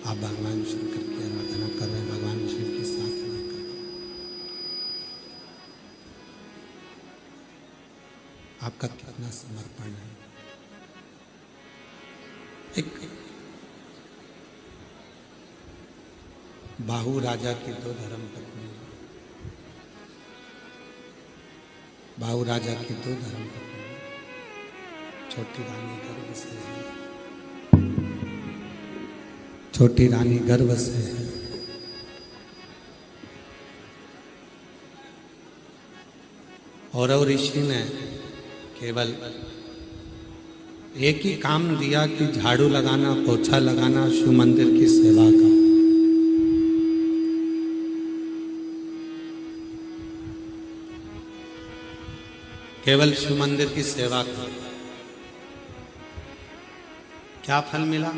आप भगवान शंकर की आराधना कर रहे हैं, भगवान शिव की साधना कर रहे हैं। आपका कितना समर्पण है। एक बाहु राजा की 2 धर्मपत्नी, बाहु राजा की 2 धर्मपत्नी। छोटी रानी गर्भ से है, छोटी रानी गर्भ से है। और ऋषि ने केवल एक ही काम दिया कि झाड़ू लगाना, पोछा लगाना, शिव मंदिर की सेवा का। केवल शिव मंदिर की सेवा का। क्या फल मिला?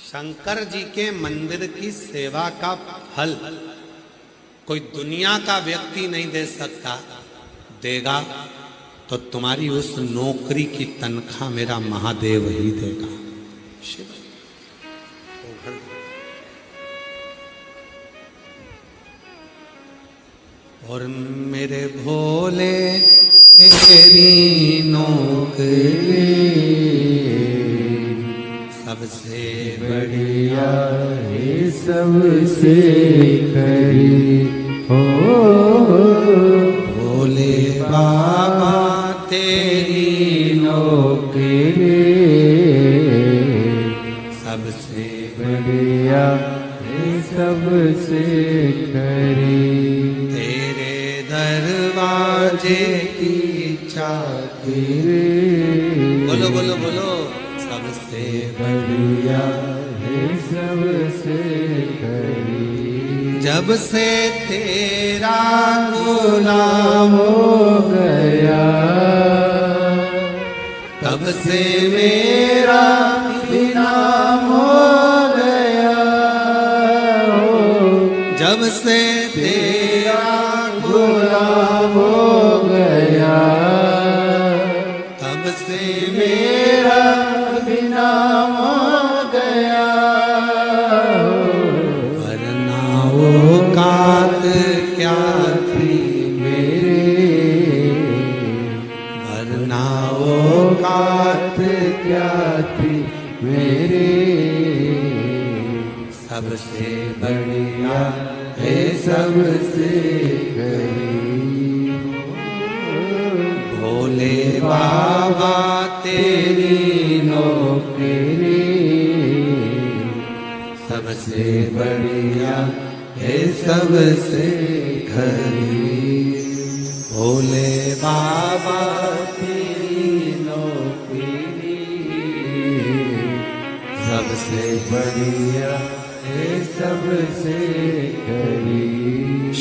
शंकर जी के मंदिर की सेवा का फल कोई दुनिया का व्यक्ति नहीं दे सकता। देगा तो तुम्हारी उस नौकरी की तनख्वाह मेरा महादेव ही देगा। शिव और मेरे भोले तेरी नौकरी सबसे बढ़िया है सबसे खरी हो भोले बाबा तेरी नौकरी सबसे बढ़िया है सबसे खरी तेरे दरवाजे की चाबी बोलो बोलो बोलो सबसे बढ़िया है सबसे खरी जब से तेरा गुलाम हो गया तब से मेरा इनाम हो गया जब से तेरा गुलाम हो गया तब से मेरा इनाम हो गया वरना वो कात क्या थी मेरे वरना वो कात क्या थी मेरे सबसे बढ़िया है सबसे भोले बाबा तेरी नौकरी सबसे बढ़िया है सबसे खरी भोले बाबा तेरी नौकरी सबसे बढ़िया है सबसे खरी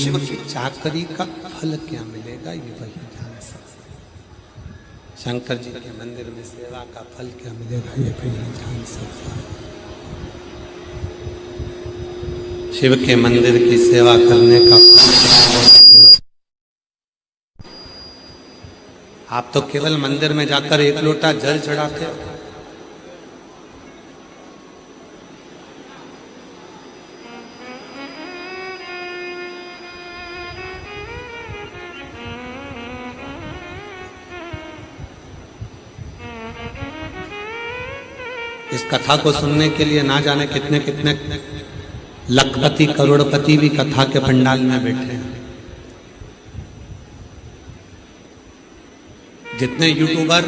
शिव की चाकरी का फल क्या मिलेगा ये वही जान सकते हैं। शंकर जी के मंदिर में सेवा का फल क्या मिलेगा ये वही जान सकता है। शिव के मंदिर की सेवा करने का फल आप तो केवल मंदिर में जाकर एक लोटा जल चढ़ाते हो। इस कथा को सुनने के लिए ना जाने कितने कितने लखपति करोड़पति भी कथा के पंडाल में बैठे हैं। जितने यूट्यूबर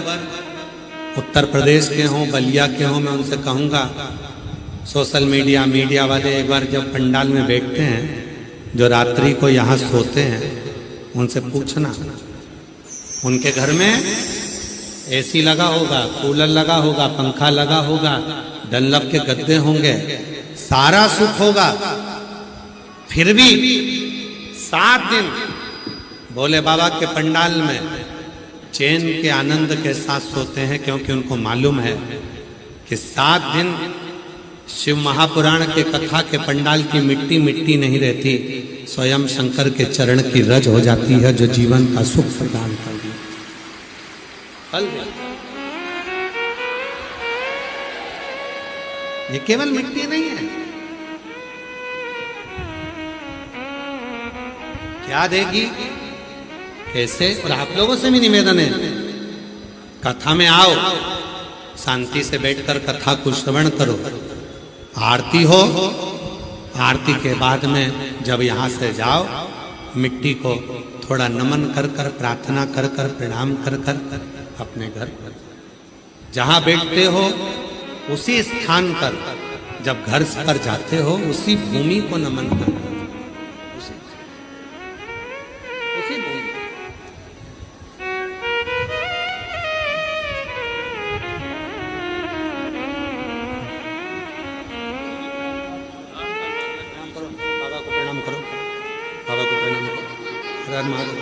उत्तर प्रदेश के हों बलिया के हों मैं उनसे कहूँगा सोशल मीडिया वाले एक बार जब पंडाल में बैठते हैं जो रात्रि को यहाँ सोते हैं उनसे पूछना उनके घर में एसी लगा होगा कूलर लगा होगा पंखा लगा होगा डनलप के गद्दे होंगे सारा सुख होगा फिर भी 7 दिन भोले बाबा के पंडाल में चैन के आनंद के साथ सोते हैं क्योंकि उनको मालूम है कि 7 दिन शिव महापुराण के कथा के पंडाल की मिट्टी मिट्टी नहीं रहती स्वयं शंकर के चरण की रज हो जाती है जो जीवन का सुख प्रदान करती है। ये केवल मिट्टी नहीं है क्या देगी कैसे। और आप लोगों से भी निवेदन है कथा में आओ शांति से बैठकर कथा को श्रवण करो। आरती हो आरती के बाद में जब यहाँ से जाओ मिट्टी को थोड़ा नमन कर कर प्रार्थना कर कर प्रणाम कर कर अपने घर जहाँ बैठते हो उसी स्थान पर जब घर पर जाते हो उसी भूमि को नमन कर उसी भूमि बाबा को प्रणाम करो बाबा को प्रणाम करो हर महादेव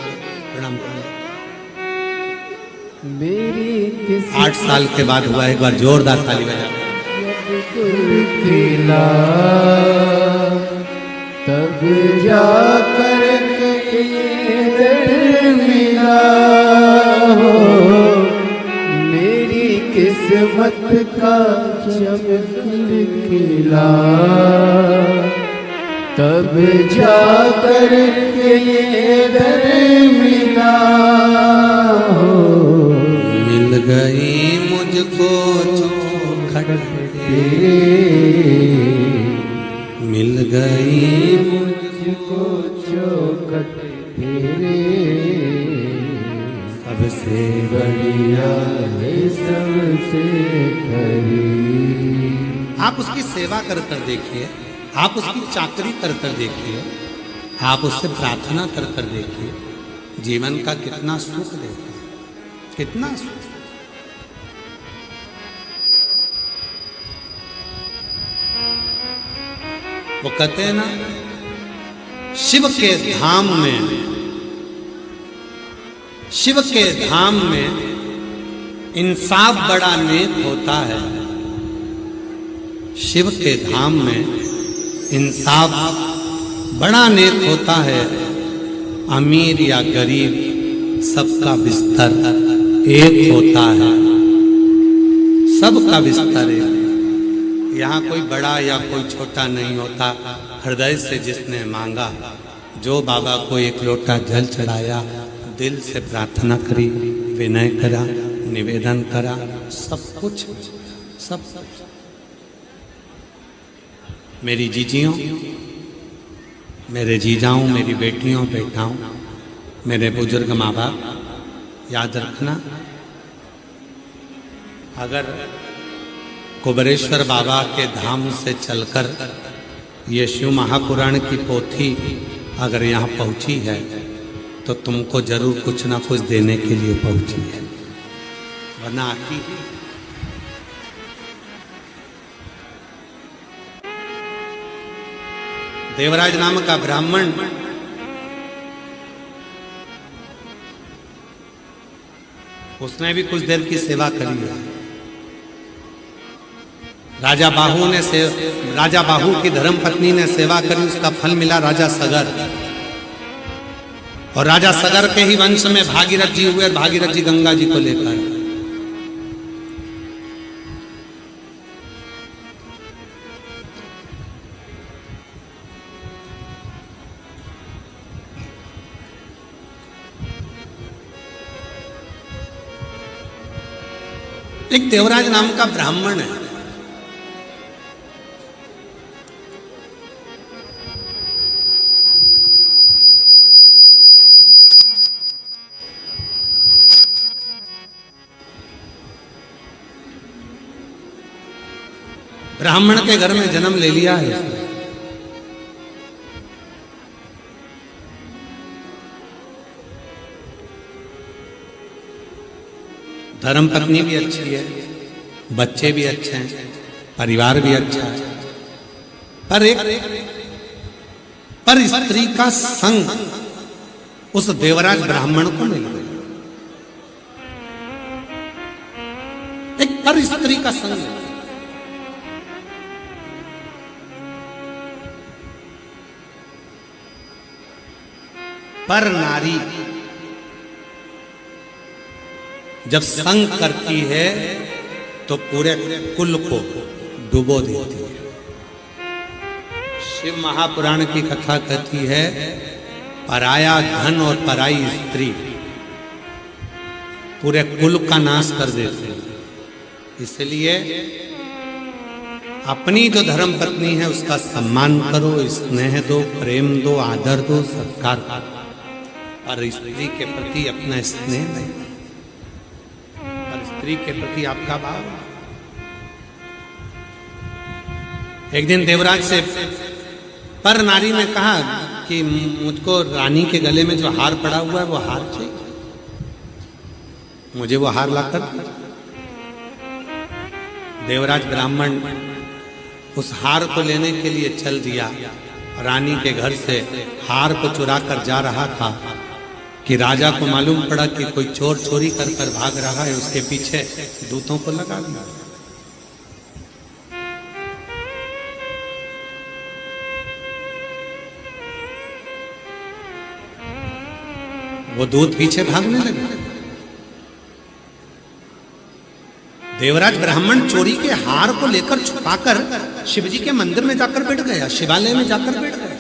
प्रणाम करो। मेरी 8 साल के बाद हुआ एक बार जोरदार ताली बजा खिला तब जाकर मिला हो मेरी किस्मत का जब खिला तब जाकर मिला हो मिल गई मुझको चौखट तेरे मिल गई मुझको चौखट तेरे सबसे बढ़िया है सबसे खरी। आप उसकी सेवा कर कर देखिए, आप उसकी चाकरी कर कर देखिए, आप उससे प्रार्थना कर कर देखिए, जीवन का कितना सुख देता है, कितना सुख। वो कहते हैं ना, शिव के धाम में, शिव के धाम में इंसाफ बड़ा नेक होता है। शिव के धाम में इंसाफ बड़ा नेक होता है। अमीर या गरीब सबका बिस्तर एक होता है, सबका बिस्तर एक। यहाँ कोई बड़ा या कोई छोटा नहीं होता। हृदय से जिसने मांगा, जो बाबा को एक लोटा जल चढ़ाया, दिल से प्रार्थना करी, विनय करा, निवेदन करा, सब कुछ, सब। मेरी जीजियों, मेरे जीजाओं, मेरी बेटियों बेटाओं, मेरे बुजुर्ग माँ बाप, याद रखना, अगर कुबरेश्वर बाबा के धाम से चलकर ये शिव महापुराण की पोथी अगर यहाँ पहुँची है तो तुमको जरूर कुछ ना कुछ देने के लिए पहुँची है, वरना आती है। देवराज नाम का ब्राह्मण उसने भी कुछ देर की सेवा करी है। राजा बाहू की धर्मपत्नी ने सेवा करी, उसका फल मिला राजा सगर। और राजा सगर के ही वंश में भागीरथ जी हुए, भागीरथ जी गंगा जी को लेकर। एक देवराज नाम का ब्राह्मण है, ब्राह्मण के घर में जन्म ले लिया है उसने। धर्मपत्नी भी अच्छी है, बच्चे भी अच्छे हैं, परिवार भी अच्छा है, पर स्त्री का संग उस देवराज ब्राह्मण को मिल गया। एक पर स्त्री का संग, पर नारी जब संग करती है तो पूरे कुल को डुबो देती है। शिव महापुराण की कथा कहती है, पराया धन और पराई स्त्री पूरे कुल का नाश कर देती है। इसलिए अपनी जो धर्म पत्नी है उसका सम्मान करो, स्नेह दो, प्रेम दो, आदर दो, सत्कार करो। और स्त्री के प्रति अपना स्नेह नहीं, स्त्री के प्रति आपका भाव। एक दिन देवराज से पर नारी ने कहा कि मुझको रानी के गले में जो हार पड़ा हुआ है वो हार चाहिए, मुझे वो हार लाकर। देवराज ब्राह्मण उस हार को लेने के लिए चल दिया। रानी के घर से हार को चुरा कर जा रहा था कि राजा को मालूम पड़ा कि कोई चोर चोरी कर कर भाग रहा है, उसके पीछे दूतों को लगा दिया। वो दूत पीछे भागने लगे। देवराज ब्राह्मण चोरी के हार को लेकर छुपाकर शिवजी के मंदिर में जाकर बैठ गया, शिवालय में जाकर बैठ गया।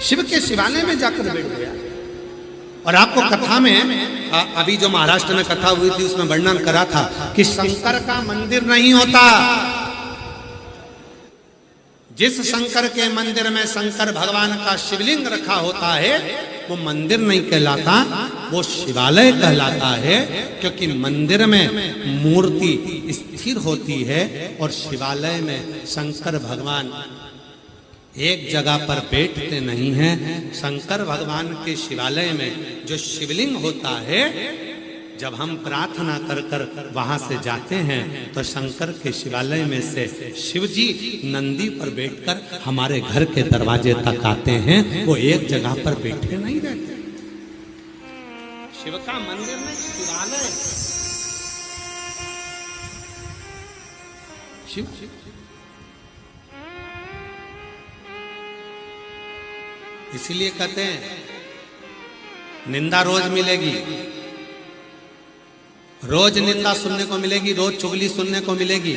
शिव के शिवालय में जाकर बैठ गया। और आपको कथा में अभी जो महाराष्ट्र में कथा हुई थी उसमें वर्णन करा था कि शंकर का मंदिर नहीं होता। जिस शंकर के मंदिर में शंकर भगवान का शिवलिंग रखा होता है वो मंदिर नहीं कहलाता, वो शिवालय कहलाता है, क्योंकि मंदिर में मूर्ति स्थिर होती है और शिवालय में शंकर भगवान एक जगह पर बैठते नहीं हैं। शंकर भगवान के शिवालय में जो शिवलिंग होता है, जब हम प्रार्थना कर कर वहां से जाते हैं तो शंकर के शिवालय में से शिव जी नंदी पर बैठकर हमारे घर के दरवाजे तक आते हैं। वो एक जगह पर बैठे नहीं रहते। शिव का मंदिर में शिवालय, शिव इसीलिए कहते हैं निंदा रोज मिलेगी, रोज निंदा सुनने को मिलेगी, रोज चुगली सुनने को मिलेगी,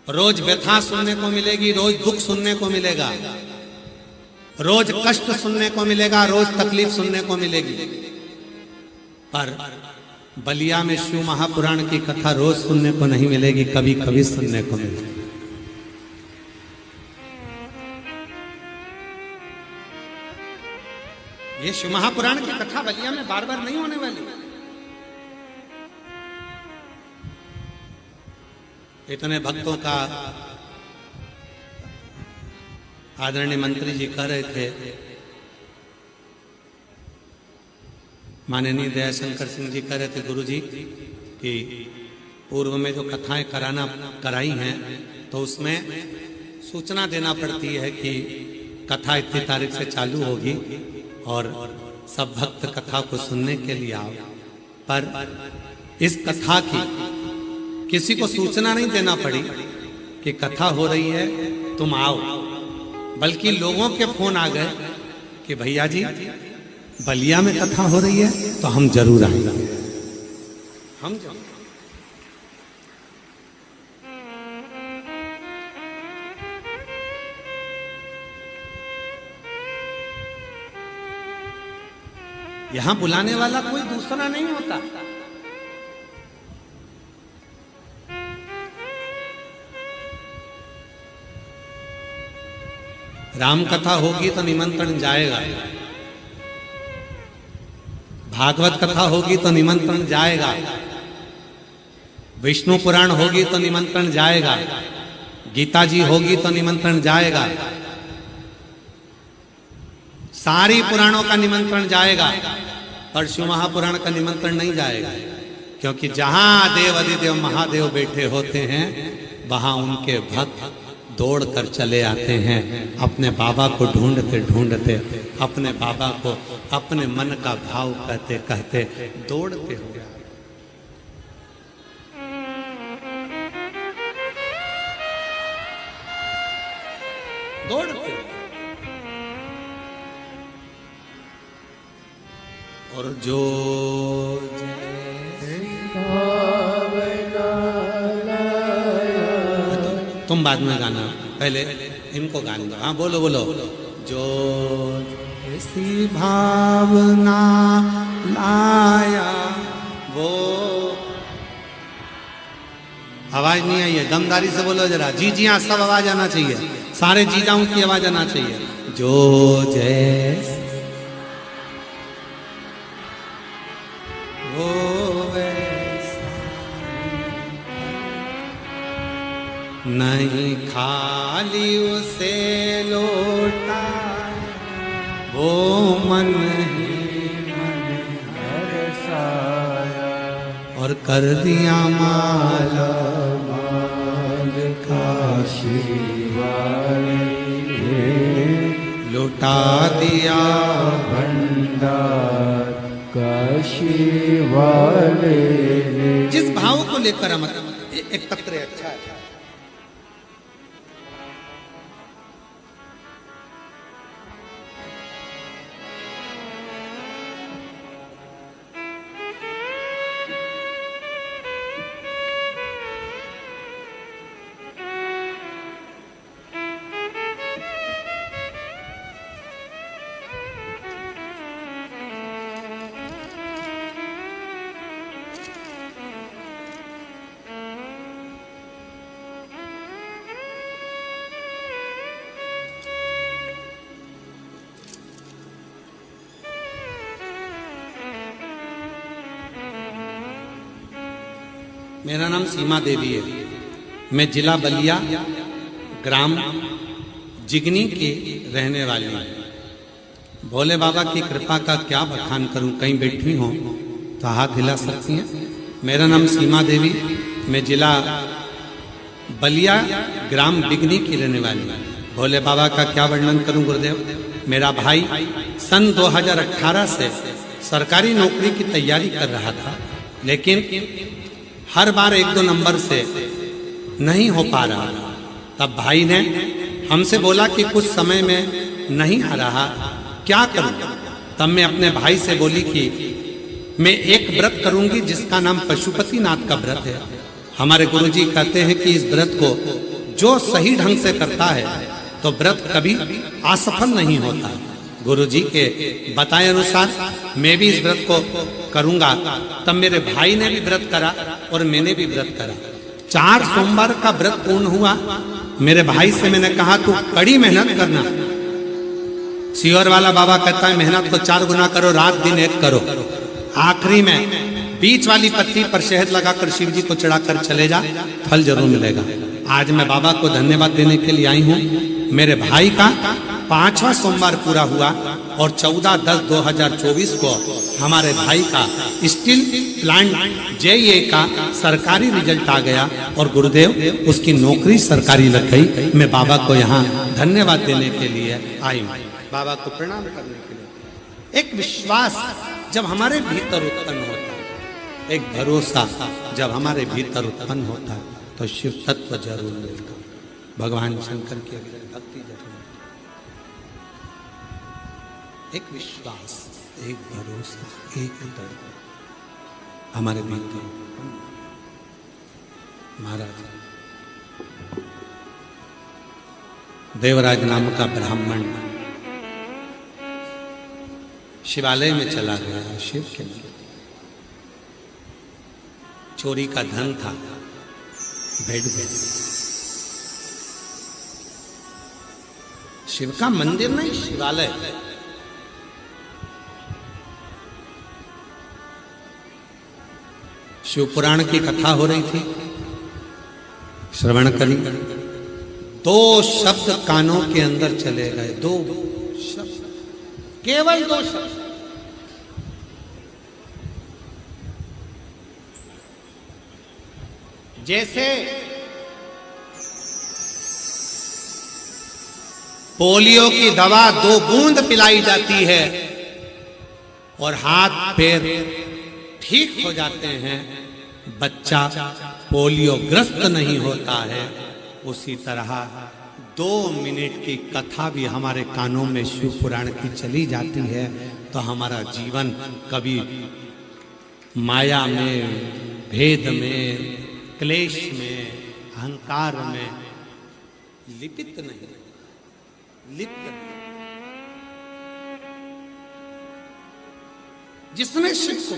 रोज व्यथा सुनने को मिलेगी, रोज दुख सुनने को मिलेगा, रोज कष्ट सुनने को मिलेगा, रोज तकलीफ सुनने को मिलेगी। पर बलिया में शिव महापुराण की कथा रोज सुनने को नहीं मिलेगी, कभी कभी सुनने को मिलेगी। ये शिव महापुराण की कथा बलिया में बार बार नहीं होने वाली। इतने भक्तों का आदरणीय मंत्री जी कह रहे थे, माननीय दयाशंकर सिंह जी कह रहे थे गुरु जी कि पूर्व में जो कथाएं कराई हैं तो उसमें सूचना देना पड़ती है कि कथा इतनी तारीख से चालू होगी और सब भक्त कथा को सुनने के लिए आओ। पर इस कथा की किसी को सूचना नहीं देना पड़ी कि कथा हो रही है तुम आओ, बल्कि लोगों के फोन आ गए कि भैया जी बलिया में कथा हो रही है तो हम जरूर आएंगे। हम जरूर यहां बुलाने वाला कोई दूसरा नहीं होता। राम कथा होगी तो निमंत्रण जाएगा, भागवत कथा होगी तो निमंत्रण जाएगा, विष्णु पुराण होगी तो निमंत्रण जाएगा, गीता जी होगी तो निमंत्रण जाएगा, सारी पुराणों का निमंत्रण जाएगा, पर शिव महापुराण का निमंत्रण नहीं जाएगा। क्योंकि जहां देव अधिदेव महादेव बैठे होते हैं वहां उनके भक्त दौड़ कर चले आते हैं, अपने बाबा को ढूंढते ढूंढते, अपने बाबा को अपने मन का भाव कहते कहते दौड़ते हुए दौड़ते। और जो तुम बाद में गाना, पहले इनको गाने दो। हाँ बोलो बोलो। जो ऐसी भावना लाया वो, आवाज नहीं आई है, दमदारी से बोलो जरा। जी जी हाँ, सब आवाज आना चाहिए, सारे जीजाओं की आवाज आना चाहिए। जो जैसे नहीं खाली उसे लौटा वो मन ही मन हर्षाया और कर दिया माला माल काशी वाले, लुटा दिया भंडार काशी वाले। जिस भाव को लेकर हम एकत्र अच्छा है। मेरा नाम सीमा देवी है। मैं जिला बलिया ग्राम जिगनी की रहने वाली हूँ। भोले बाबा की कृपा का क्या बखान करूं, कहीं बैठी हो तो हाथ हिला सकती हैं। मेरा नाम सीमा देवी, मैं जिला बलिया ग्राम बिगनी की रहने वाली हूँ। भोले बाबा का क्या वर्णन करूं गुरुदेव। मेरा भाई सन 2018 से सरकारी नौकरी की तैयारी कर रहा था, लेकिन हर बार 1-2 नंबर से नहीं हो पा रहा। तब भाई ने हमसे बोला कि कुछ समय में नहीं आ रहा, क्या करूं। तब मैं अपने भाई से बोली कि मैं एक व्रत करूंगी जिसका नाम पशुपतिनाथ का व्रत है। हमारे गुरुजी कहते हैं कि इस व्रत को जो सही ढंग से करता है तो व्रत कभी असफल नहीं होता। गुरुजी के बताए अनुसार मैं भी इस व्रत को करूंगा। तब मेरे भाई ने भी व्रत करा और मैंने भी व्रत करा। 4 सोमवार का व्रत पूर्ण हुआ। मेरे भाई से मैंने कहा तू कड़ी मेहनत करना। सियोर वाला बाबा कहता है मेहनत को 4 गुना करो, रात दिन एक करो। आखिरी में बीच वाली पत्ती पर शहद लगाकर शिव जी को चढ़ाकर चले जा, फल जरूर मिलेगा। आज मैं बाबा को धन्यवाद देने के लिए आई हूँ। मेरे भाई का 5वां सोमवार पूरा हुआ और 14/10/2024 को हमारे भाई का स्टील प्लांट JEA का सरकारी रिजल्ट आ गया और गुरुदेव उसकी नौकरी सरकारी लग गई। मैं बाबा को यहाँ धन्यवाद देने के लिए आई हूँ, बाबा को प्रणाम करने के लिए। एक विश्वास जब हमारे भीतर उत्पन्न होता है, एक भरोसा जब हमारे भीतर उत्पन्न होता है तो शिव तत्व जरूर मिलता है, भगवान शंकर की भक्ति जरूर। एक विश्वास, एक भरोसा, एक दृढ़ हमारे भीतर। महाराज देवराज नाम का ब्राह्मण शिवालय में चला गया। शिव के मंदिर चोरी का धन था, भेड़ गया। शिव का मंदिर नहीं, शिवालय। शिव पुराण की कथा हो रही थी, श्रवण करी। 2 शब्द कानों के अंदर चले गए, 2 शब्द, केवल 2 शब्द। जैसे पोलियो की दवा 2 बूंद पिलाई जाती है और हाथ पैर ठीक हो जाते हैं, बच्चा पोलियो ग्रस्त नहीं होता है, उसी तरह 2 मिनट की कथा भी हमारे कानों में शिव पुराण की चली जाती है तो हमारा जीवन कभी माया में, भेद में, क्लेश में, अहंकार में लिपित नहीं, लिप्त नहीं। जिसने शिव को,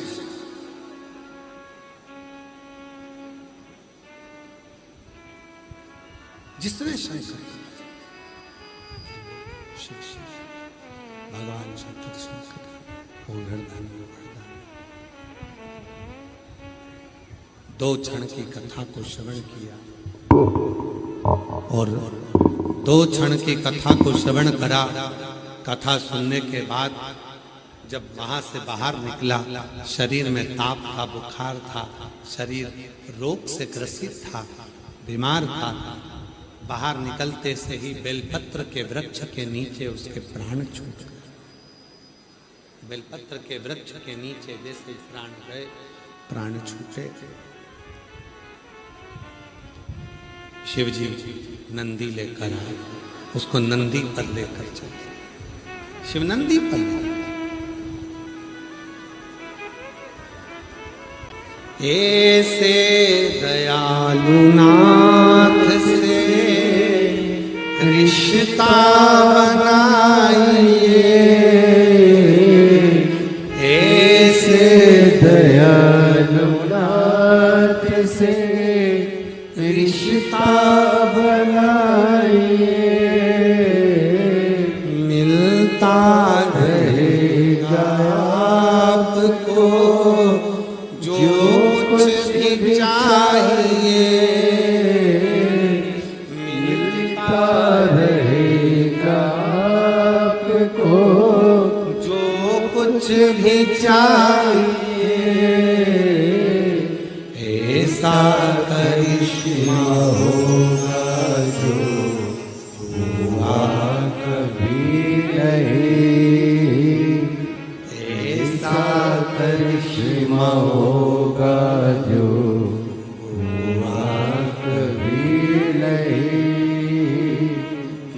जिसने शंकर, भगवान शंकर और घरदान में 2 क्षण की कथा को श्रवण किया और 2 क्षण की कथा को श्रवण करा। कथा सुनने के बाद जब वहां से बाहर निकला, शरीर में ताप था, बुखार था, शरीर रोग से ग्रसित था, बीमार था। बाहर निकलते से ही बेलपत्र के वृक्ष के नीचे उसके प्राण छूट गए। बेलपत्र के वृक्ष के नीचे जैसे प्राण गए, प्राण छूटे। शिव जी नंदी लेकर आए, उसको नंदी पर लेकर चले। शिव नंदी पर ऐसे दयालु नाथ से रिश्ता बनाइए, ऐसे दयालु नाथ से रिश्ता बनाइए, मिलता रहेगा आपको जो कुछ भी चाहिए मिलता रहेगा आपको, जो कुछ भी चाहिए ऐसा करिश्मा होगा जो हुआ कभी नहीं, ऐसा करिश्मा होगा जो हुआ कभी नहीं।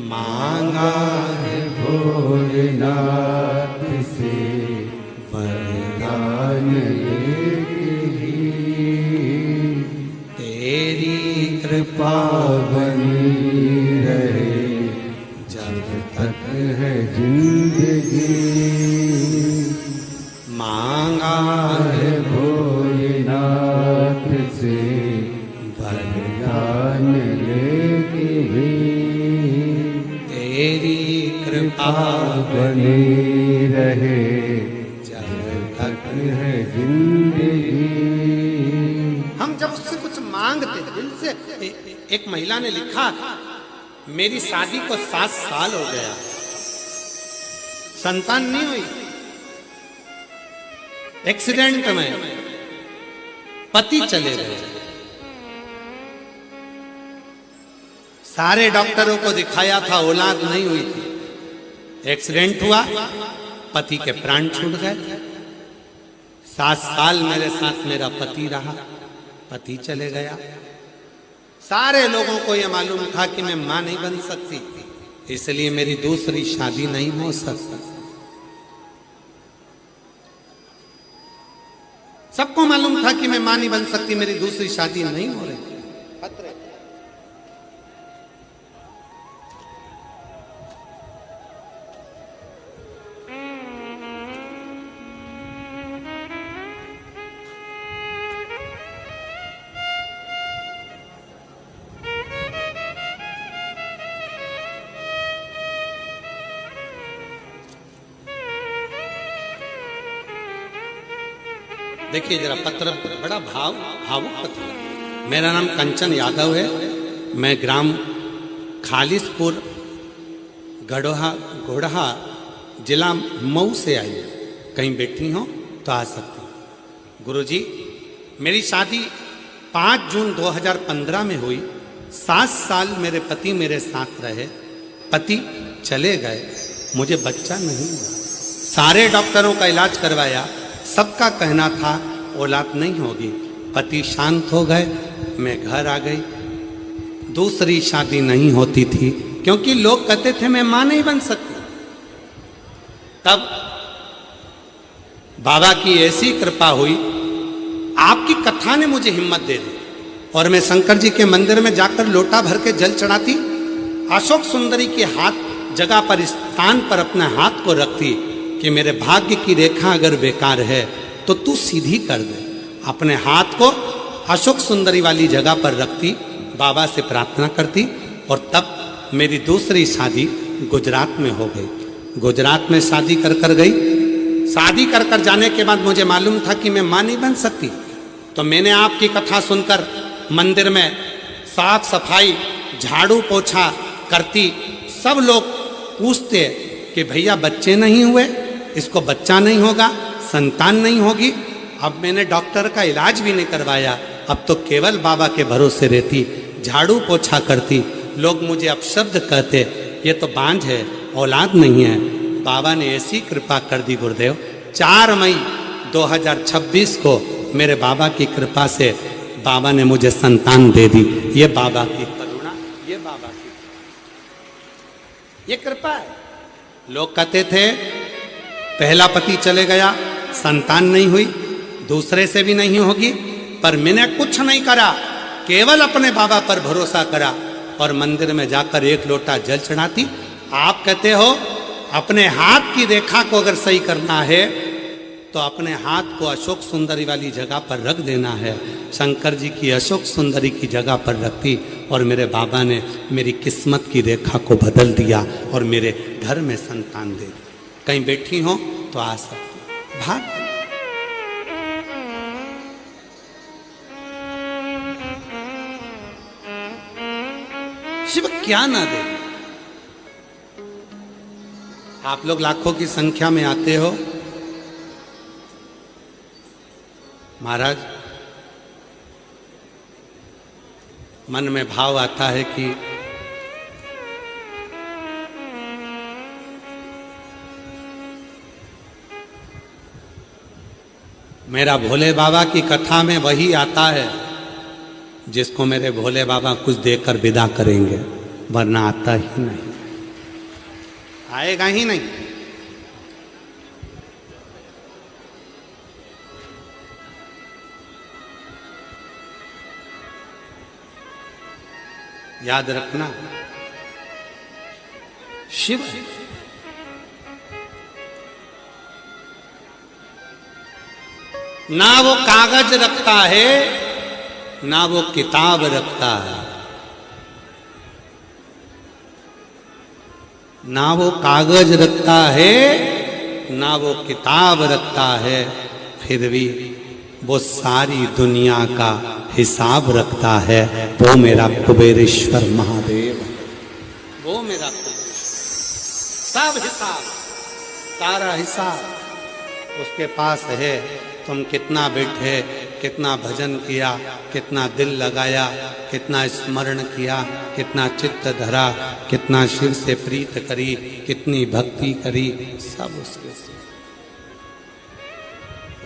मांगा है भोलेनाथ से वरदान लेके ही तेरी कृपा बनी रहे जब तक है जिंदगी। मांगा है भोलेनाथ से वरदान लेके भी तेरी कृपा बनी रहे जब तक है जिंदगी। हम जब उससे कुछ मांगते दिल से एक महिला ने लिखा, मेरी शादी को 7 साल हो गया, संतान नहीं हुई, एक्सीडेंट में पति चले गए, सारे डॉक्टरों को दिखाया था, औलाद नहीं हुई थी, एक्सीडेंट हुआ, पति के प्राण छूट गए। 7 साल मेरे साथ मेरा पति रहा, पति चले गया। सारे लोगों को यह मालूम था कि मैं मां नहीं बन सकती, इसलिए मेरी दूसरी शादी नहीं हो सकती। सबको मालूम था कि मैं मां नहीं बन सकती, मेरी दूसरी शादी नहीं हो रही। देखिए जरा पत्र, बड़ा भावुक पत्र है। मेरा नाम कंचन यादव है, मैं ग्राम खालिसपुर गोढ़ा जिला मऊ से आई हूँ। कहीं बैठी हो तो आ सकती हूँ। गुरुजी, मेरी शादी 5 जून 2015 में हुई। 7 साल मेरे पति मेरे साथ रहे, पति चले गए, मुझे बच्चा नहीं हुआ। सारे डॉक्टरों का इलाज करवाया, सबका कहना था औलाद नहीं होगी। पति शांत हो गए, मैं घर आ गई। दूसरी शादी नहीं होती थी क्योंकि लोग कहते थे मैं मां नहीं बन सकती। तब बाबा की ऐसी कृपा हुई, आपकी कथा ने मुझे हिम्मत दे दी और मैं शंकर जी के मंदिर में जाकर लोटा भर के जल चढ़ाती, अशोक सुंदरी के हाथ जगह पर, स्थान पर अपने हाथ को रखती कि मेरे भाग्य की रेखा अगर बेकार है तो तू सीधी कर दे। अपने हाथ को अशोक सुंदरी वाली जगह पर रखती, बाबा से प्रार्थना करती और तब मेरी दूसरी शादी गुजरात में हो गई। गुजरात में शादी कर गई। शादी कर जाने के बाद मुझे मालूम था कि मैं मां नहीं बन सकती, तो मैंने आपकी कथा सुनकर मंदिर में साफ सफाई, झाड़ू पोछा करती। सब लोग पूछते कि भैया बच्चे नहीं हुए, इसको बच्चा नहीं होगा, संतान नहीं होगी। अब मैंने डॉक्टर का इलाज भी नहीं करवाया, अब तो केवल बाबा के भरोसे रहती, झाड़ू पोछा करती। लोग मुझे अपशब्द कहते, ये तो बांझ है, औलाद नहीं है। बाबा ने ऐसी कृपा कर दी गुरुदेव, 4 मई 2026 को मेरे बाबा की कृपा से बाबा ने मुझे संतान दे दी। ये बाबा की करुणा, ये बाबा की, ये कृपा है। लोग कहते थे पहला पति चले गया, संतान नहीं हुई, दूसरे से भी नहीं होगी, पर मैंने कुछ नहीं करा, केवल अपने बाबा पर भरोसा करा और मंदिर में जाकर 1 लोटा जल चढ़ाती। आप कहते हो अपने हाथ की रेखा को अगर सही करना है तो अपने हाथ को अशोक सुंदरी वाली जगह पर रख देना है। शंकर जी की अशोक सुंदरी की जगह पर रखती और मेरे बाबा ने मेरी किस्मत की रेखा को बदल दिया और मेरे घर में संतान दे दी। कहीं बैठी हो तो आ सकती भाग। शिव क्या ना दे। आप लोग लाखों की संख्या में आते हो महाराज, मन में भाव आता है कि मेरा भोले बाबा की कथा में वही आता है जिसको मेरे भोले बाबा कुछ देकर विदा करेंगे, वरना आता ही नहीं, आएगा ही नहीं। याद रखना, शिव ना वो कागज रखता है ना वो किताब रखता है, ना वो कागज रखता है ना वो किताब रखता है, फिर भी वो सारी दुनिया का हिसाब रखता है। वो मेरा कुबेरेश्वर महादेव, वो मेरा सब हिसाब, सारा हिसाब उसके पास है। तुम कितना बैठे, कितना भजन किया, कितना दिल लगाया, कितना स्मरण किया, कितना चित्त धरा, कितना शिव से प्रीत करी, कितनी भक्ति करी, सब उसके से।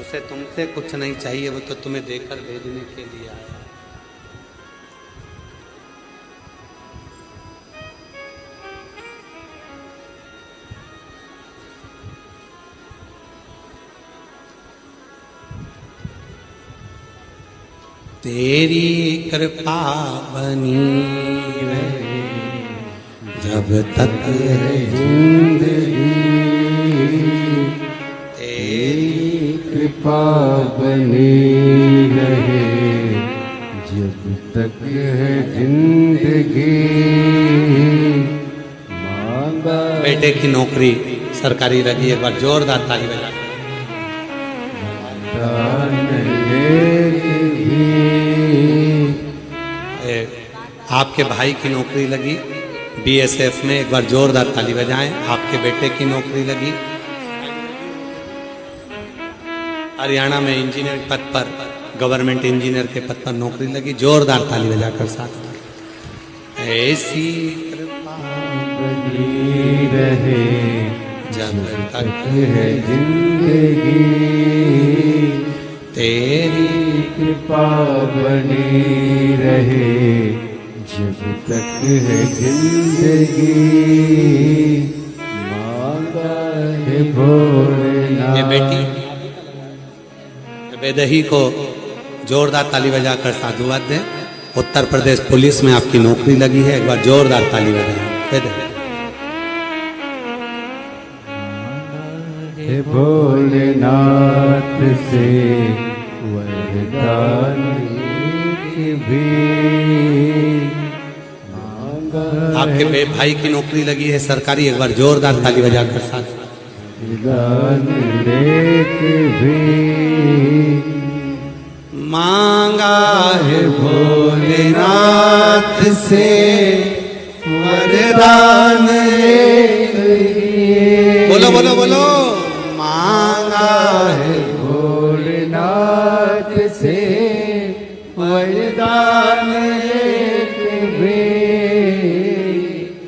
उसे तुमसे कुछ नहीं चाहिए, वो तो तुम्हें देकर भेजने के लिए आया। तेरी कृपा बनी रहे जब तक है जिंदगी, तेरी कृपा बनी रहे जब तक है जिंदगी। मांगा बेटे की नौकरी सरकारी लगी, एक बार जोरदार ताली बजा। आपके भाई की नौकरी लगी बीएसएफ में, एक बार जोरदार ताली बजाएं। आपके बेटे की नौकरी लगी हरियाणा में इंजीनियर पद पर, गवर्नमेंट इंजीनियर के पद पर नौकरी लगी, जोरदार ताली बजाकर साथ। ऐसी कृपा बनी रहे जब तक है जिंदगी, तेरी कृपा बनी रहे जब तक है जिंदगी। मांगा है भोलेनाथ। ये बेटी बेदही को जोरदार ताली बजाकर साधुवाद दें। उत्तर प्रदेश पुलिस में आपकी नौकरी लगी है, एक बार जोरदार ताली बजाएं। बेदही हे भोलेनाथ से वरदान भी मांगा आपके भाई की नौकरी लगी है सरकारी, एक बार जोरदार ताली बजाकर साथ। वरदान लेके भी मांगा है भोलेनाथ से वरदान बोलो बोलो बोलो। मांगा है भोलेनाथ से वरदान लेके भी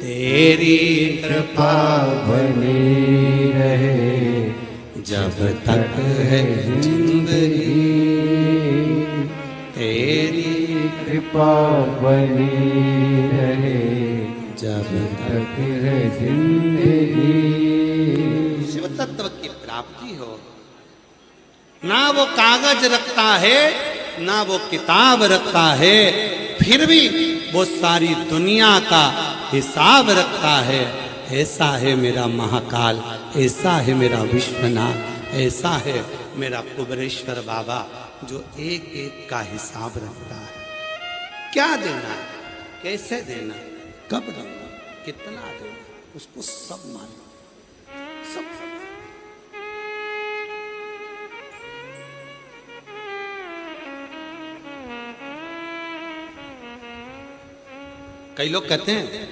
तेरी कृपा बनी रहे जब तक है जिंदगी, तेरी कृपा बनी रहे जब तक है जिंदगी। शिव तत्व की प्राप्ति हो। ना वो कागज रखता है ना वो किताब रखता है, फिर भी वो सारी दुनिया का हिसाब रखता है। ऐसा है मेरा महाकाल, ऐसा है मेरा विश्वनाथ, ऐसा है मेरा कुबेरेश्वर बाबा जो एक एक का हिसाब रखता है। क्या देना है, कैसे देना, कब देना, कितना देना, उसको सब मालूम, सब। कई लोग कहते हैं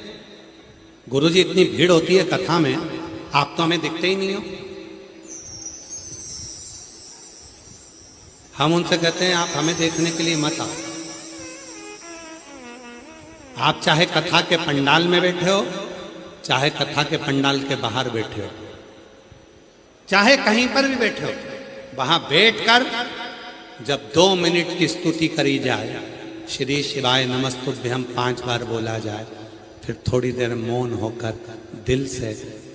गुरुजी इतनी भीड़ होती है कथा में, आप तो हमें दिखते ही नहीं हो। हम उनसे कहते हैं आप हमें देखने के लिए मत आओ। आप चाहे कथा के पंडाल में बैठे हो, चाहे कथा के पंडाल के बाहर बैठे हो, चाहे कहीं पर भी बैठे हो, वहां बैठकर जब 2 मिनट की स्तुति करी जाए, श्री शिवाय नमस्तुभ्यम 5 बार बोला जाए, फिर थोड़ी देर मौन होकर दिल से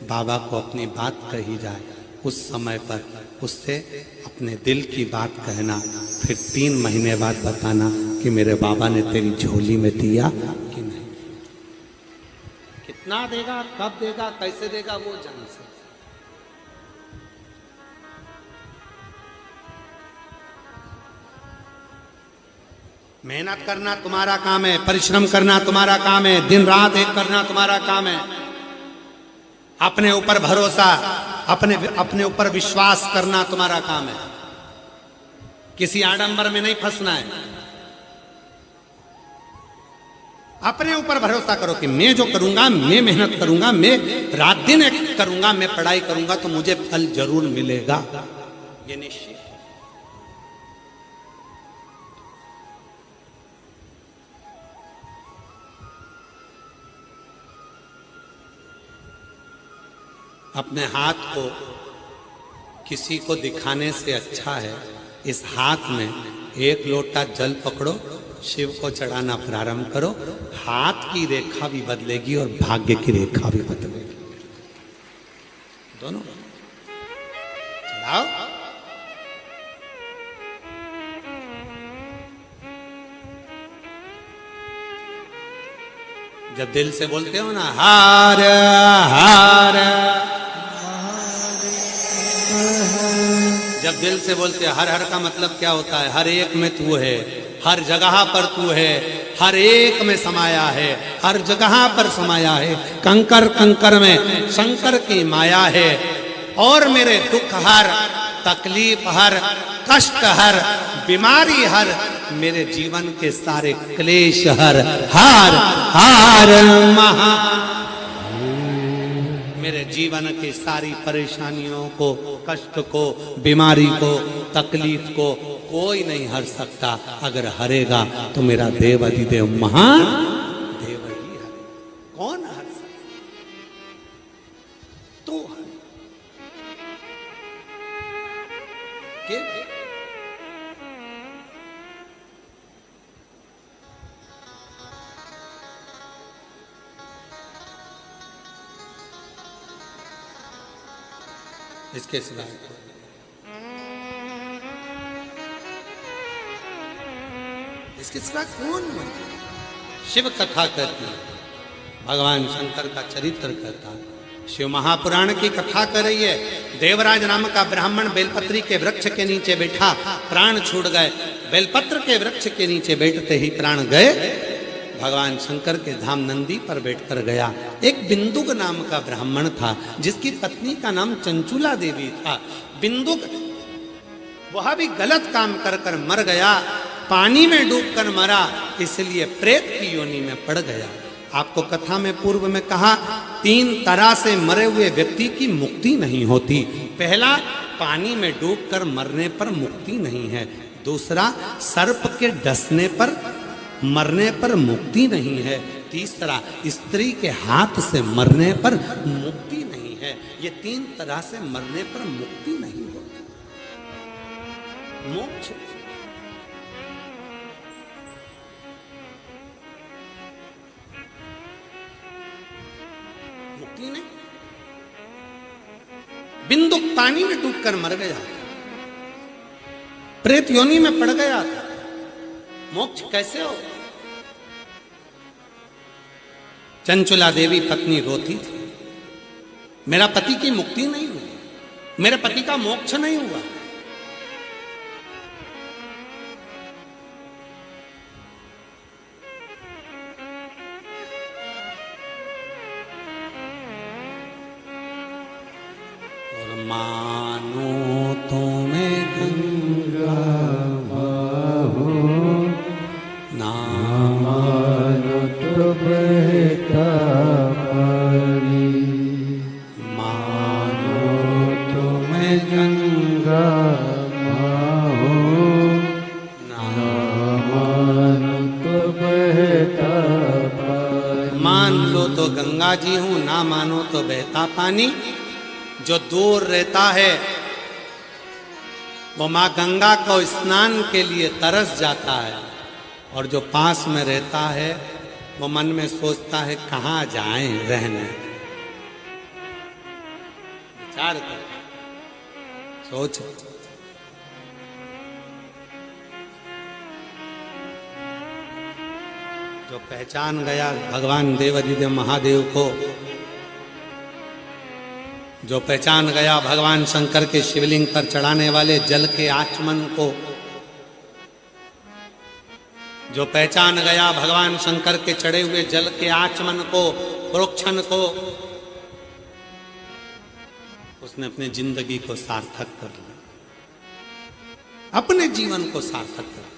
बाबा को अपनी बात कही जाए, उस समय पर उससे अपने दिल की बात कहना, फिर 3 महीने बाद बताना कि मेरे बाबा ने तेरी झोली में दिया कि नहीं। कितना देगा, कब देगा, कैसे देगा, वो जान सकता। मेहनत करना तुम्हारा काम है, परिश्रम करना तुम्हारा काम है, दिन रात एक करना तुम्हारा काम है। अपने ऊपर भरोसा, अपने ऊपर विश्वास करना तुम्हारा काम है। किसी आडंबर में नहीं फंसना है। अपने ऊपर भरोसा करो कि मैं जो करूंगा, मैं मेहनत करूंगा, मैं रात दिन एक करूंगा, मैं पढ़ाई करूंगा तो मुझे फल जरूर मिलेगा, ये निश्चित। अपने हाथ को किसी को दिखाने से अच्छा है इस हाथ में 1 लोटा जल पकड़ो, शिव को चढ़ाना प्रारंभ करो, हाथ की रेखा भी बदलेगी और भाग्य की रेखा भी बदलेगी, दोनों चढ़ाओ। जब दिल से बोलते हो ना हार हार, जब दिल से बोलते हर हर का मतलब क्या होता है? हर एक में तू है, हर जगह पर तू है, हर एक में समाया है, हर जगह पर समाया है। कंकर कंकर में शंकर की माया है। और मेरे दुख हर, तकलीफ हर, कष्ट हर, बीमारी हर, मेरे जीवन के सारे क्लेश हर, हार हार महा। मेरे जीवन की सारी परेशानियों को, कष्ट को, बीमारी को, तकलीफ को कोई नहीं हर सकता। अगर हरेगा तो मेरा देव अधिदेव महान देव ही हरे। कौन हर सकता? तो हर के इसके सिवा इसके सिवा कौन? शिव कथा करती, भगवान शंकर का चरित्र करता, शिव महापुराण की कथा कर रही है। देवराज नाम का ब्राह्मण बेलपत्री के वृक्ष के नीचे बैठा, प्राण छूट गए। बेलपत्र के वृक्ष के नीचे बैठते ही प्राण गए। भगवान शंकर के धाम नंदी पर बैठकर गया। एक बिंदुक नाम का ब्राह्मण था जिसकी पत्नी का नाम चंचुला देवी था। बिंदुक वह भी गलत काम कर कर मर गया, पानी में डूबकर मरा, इसलिए प्रेत की योनि में पड़ गया। आपको कथा में पूर्व में कहा 3 तरह से मरे हुए व्यक्ति की मुक्ति नहीं होती। पहला, पानी में डूबकर मरने पर मुक्ति नहीं है। दूसरा, सर्प के डसने पर मरने पर मुक्ति नहीं है। तीसरा, स्त्री के हाथ से मरने पर मुक्ति नहीं है। ये 3 तरह से मरने पर मुक्ति नहीं होती। मोक्ष मुक्ति नहीं। बिंदुक पानी में डूबकर मर गया, प्रेत योनि में पड़ गया था, मोक्ष कैसे हो? चंचुला देवी पत्नी रोती थी, मेरा पति की मुक्ति नहीं हुई, मेरे पति का मोक्ष नहीं हुआ। और मानो तो मैं गंगा मानो तो गंगा जी हूं, ना मानो तो बहता पानी। जो दूर रहता है वो माँ गंगा को स्नान के लिए तरस जाता है, और जो पास में रहता है वो मन में सोचता है कहाँ जाएं रहने। विचार कर, सोच। जो पहचान गया भगवान देवाधिदेव महादेव को, जो पहचान गया भगवान शंकर के शिवलिंग पर चढ़ाने वाले जल के आचमन को, जो पहचान गया भगवान शंकर के चढ़े हुए जल के आचमन को, प्रोक्षण को, उसने अपनी जिंदगी को सार्थक कर लिया, अपने जीवन को सार्थक कर लिया।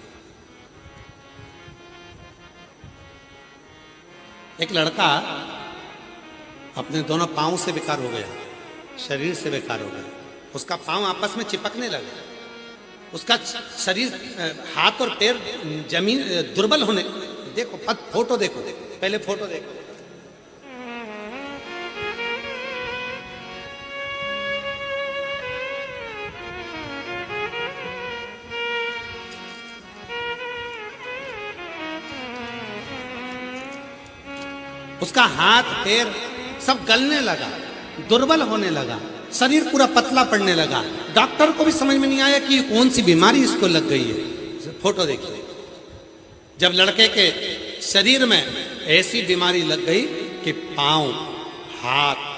एक लड़का अपने दोनों पांव से बेकार हो गया, शरीर से बेकार हो गया। उसका पांव आपस में चिपकने लगा, उसका शरीर, हाथ और पैर जमीन दुर्बल होने। देखो फोटो देखो, पहले फोटो देखो। उसका हाथ पैर सब गलने लगा, दुर्बल होने लगा, शरीर पूरा पतला पड़ने लगा। डॉक्टर को भी समझ में नहीं आया कि कौन सी बीमारी इसको लग गई है। फोटो देखिए, जब लड़के के शरीर में ऐसी बीमारी लग गई कि पांव, हाथ,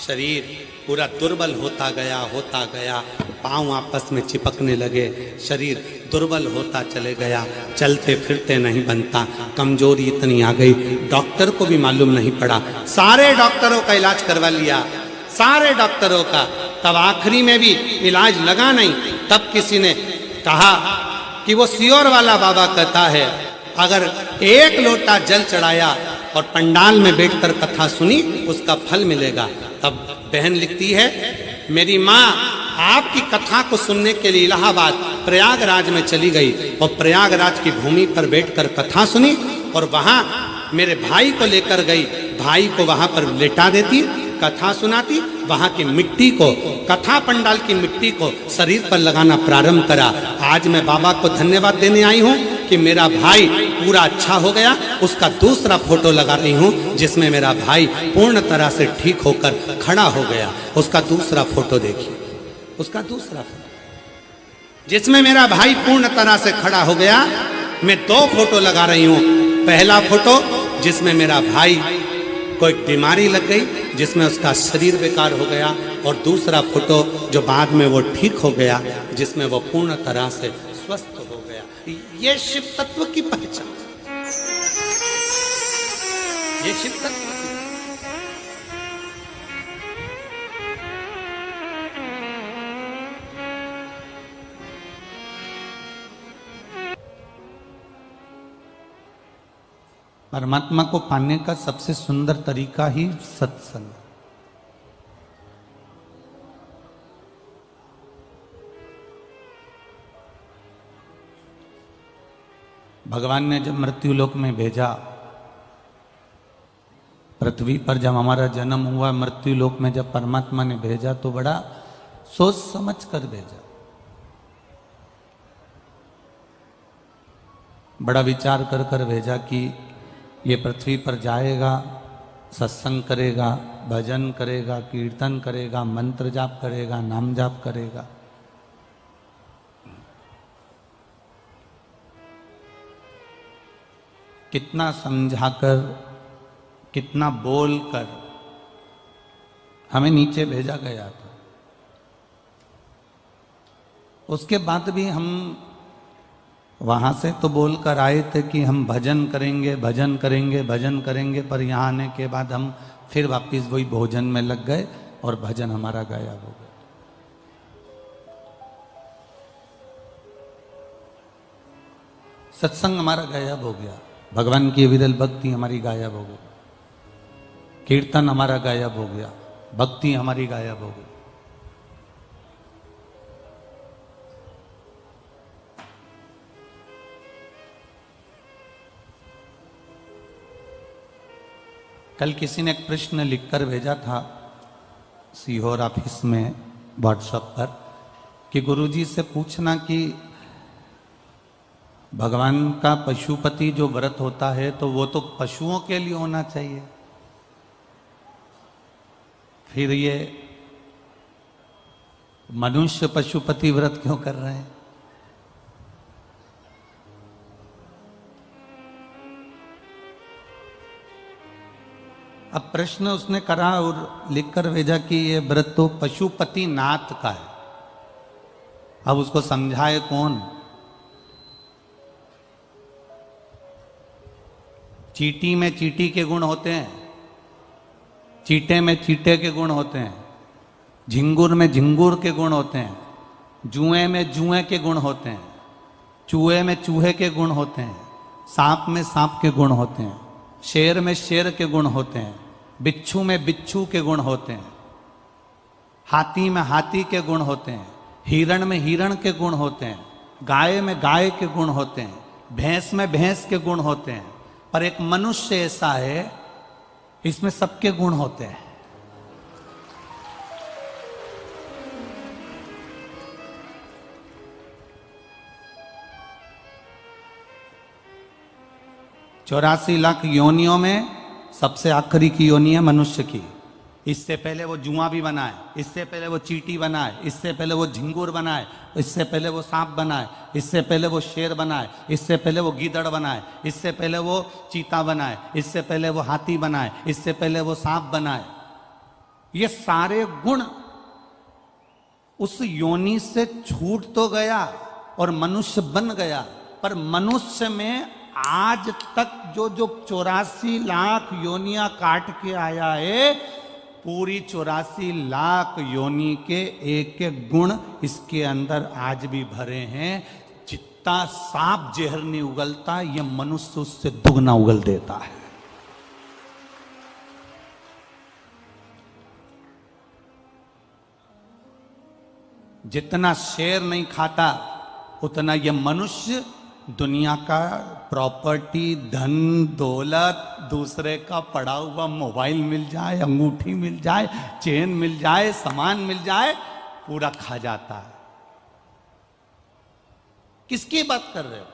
शरीर पूरा दुर्बल होता गया, पांव आपस में चिपकने लगे, शरीर दुर्बल होता चले गया, चलते फिरते नहीं बनता, कमजोरी इतनी आ गई, डॉक्टर को भी मालूम नहीं पड़ा। सारे डॉक्टरों का इलाज करवा लिया, सारे डॉक्टरों का, तब आखिरी में भी इलाज लगा नहीं। तब किसी ने कहा कि वो सियोर वाला बाबा कहता है अगर एक लोटा जल चढ़ाया और पंडाल में बैठकर कथा सुनी उसका फल मिलेगा। तब बहन लिखती है, मेरी माँ आपकी कथा को सुनने के लिए इलाहाबाद प्रयागराज में चली गई और प्रयागराज की भूमि पर बैठकर कथा सुनी, और वहां मेरे भाई को लेकर गई, भाई को वहां पर लेटा देती, कथा सुनाती, वहां की मिट्टी को, कथा पंडाल की मिट्टी को शरीर पर लगाना प्रारंभ करा। आज मैं बाबा को धन्यवाद देने आई हूं कि मेरा भाई पूरा अच्छा हो गया। उसका दूसरा फोटो लगा रही हूं जिसमें मेरा भाई पूर्ण तरह से ठीक होकर खड़ा हो गया। उसका दूसरा फोटो देखिए, उसका दूसरा फोटो जिसमें मेरा भाई पूर्ण तरह से खड़ा हो गया। मैं दो फोटो लगा रही हूं। पहला फोटो जिसमें मेरा भाई को एक बीमारी लग गई जिसमें उसका शरीर बेकार हो गया, और दूसरा फोटो जो बाद में वो ठीक हो गया जिसमें वो पूर्ण तरह से स्वस्थ हो गया। ये शिव तत्व की पहचान, ये शिव तत्व। परमात्मा को पाने का सबसे सुंदर तरीका ही सत्संग। भगवान ने जब मृत्यु लोक में भेजा, पृथ्वी पर जब हमारा जन्म हुआ, मृत्यु लोक में जब परमात्मा ने भेजा तो बड़ा सोच समझ कर भेजा, बड़ा विचार कर कर भेजा कि ये पृथ्वी पर जाएगा, सत्संग करेगा, भजन करेगा, कीर्तन करेगा, मंत्र जाप करेगा, नाम जाप करेगा। कितना समझाकर, कितना बोलकर हमें नीचे भेजा गया था। उसके बाद भी हम वहां से तो बोलकर आए थे कि हम भजन करेंगे, भजन करेंगे, भजन करेंगे, पर यहाँ आने के बाद हम फिर वापिस वही भोजन में लग गए और भजन हमारा गायब हो गया। सत्संग हमारा गायब हो गया, भगवान की विरल भक्ति हमारी गायब हो गई, कीर्तन हमारा गायब हो गया, भक्ति हमारी गायब हो गई। कल किसी ने एक प्रश्न लिखकर भेजा था सीहोर ऑफिस में व्हाट्सएप पर कि गुरुजी से पूछना कि भगवान का पशुपति जो व्रत होता है तो वो तो पशुओं के लिए होना चाहिए, फिर ये मनुष्य पशुपति व्रत क्यों कर रहे हैं? अब प्रश्न उसने करा और लिखकर भेजा कि ये व्रत तो पशुपति नाथ का है। अब उसको समझाए कौन? चींटी में चींटी के गुण होते हैं, चींटे में चींटे के गुण होते हैं, झिंगुर में झिंगुर के गुण होते हैं, जुए में जुए के गुण होते हैं, चूहे में चूहे के गुण होते हैं, सांप में सांप के गुण होते हैं, शेर में शेर के गुण होते हैं, बिच्छू में बिच्छू के गुण होते हैं, हाथी में हाथी के गुण होते हैं, हिरण में हिरण के गुण होते हैं, गाय में गाय के गुण होते हैं, भैंस में भैंस के गुण होते हैं। पर एक मनुष्य ऐसा है इसमें सबके गुण होते हैं। चौरासी लाख योनियों में सबसे आखिरी की योनि है मनुष्य की। इससे पहले वो जुआ भी बनाए, इससे पहले वो चींटी बनाए, इससे पहले वो झिंगुर बनाए, इससे पहले वो सांप बनाए, इससे पहले वो शेर बनाए, इससे पहले वो गीदड़ बनाए, इससे पहले वो चीता बनाए, इससे पहले वो हाथी बनाए, इससे पहले वो सांप बनाए। ये सारे गुण उस योनि से छूट तो गया और मनुष्य बन गया, पर मनुष्य में आज तक जो 84 लाख योनियां काट के आया है, पूरी 84 लाख योनि के एक एक गुण इसके अंदर आज भी भरे हैं। जितना सांप जहर नहीं उगलता, यह मनुष्य उससे दुगना उगल देता है। जितना शेर नहीं खाता उतना यह मनुष्य दुनिया का प्रॉपर्टी, धन दौलत, दूसरे का पड़ा हुआ मोबाइल मिल जाए, अंगूठी मिल जाए, चेन मिल जाए, सामान मिल जाए, पूरा खा जाता है। किसकी बात कर रहे हो?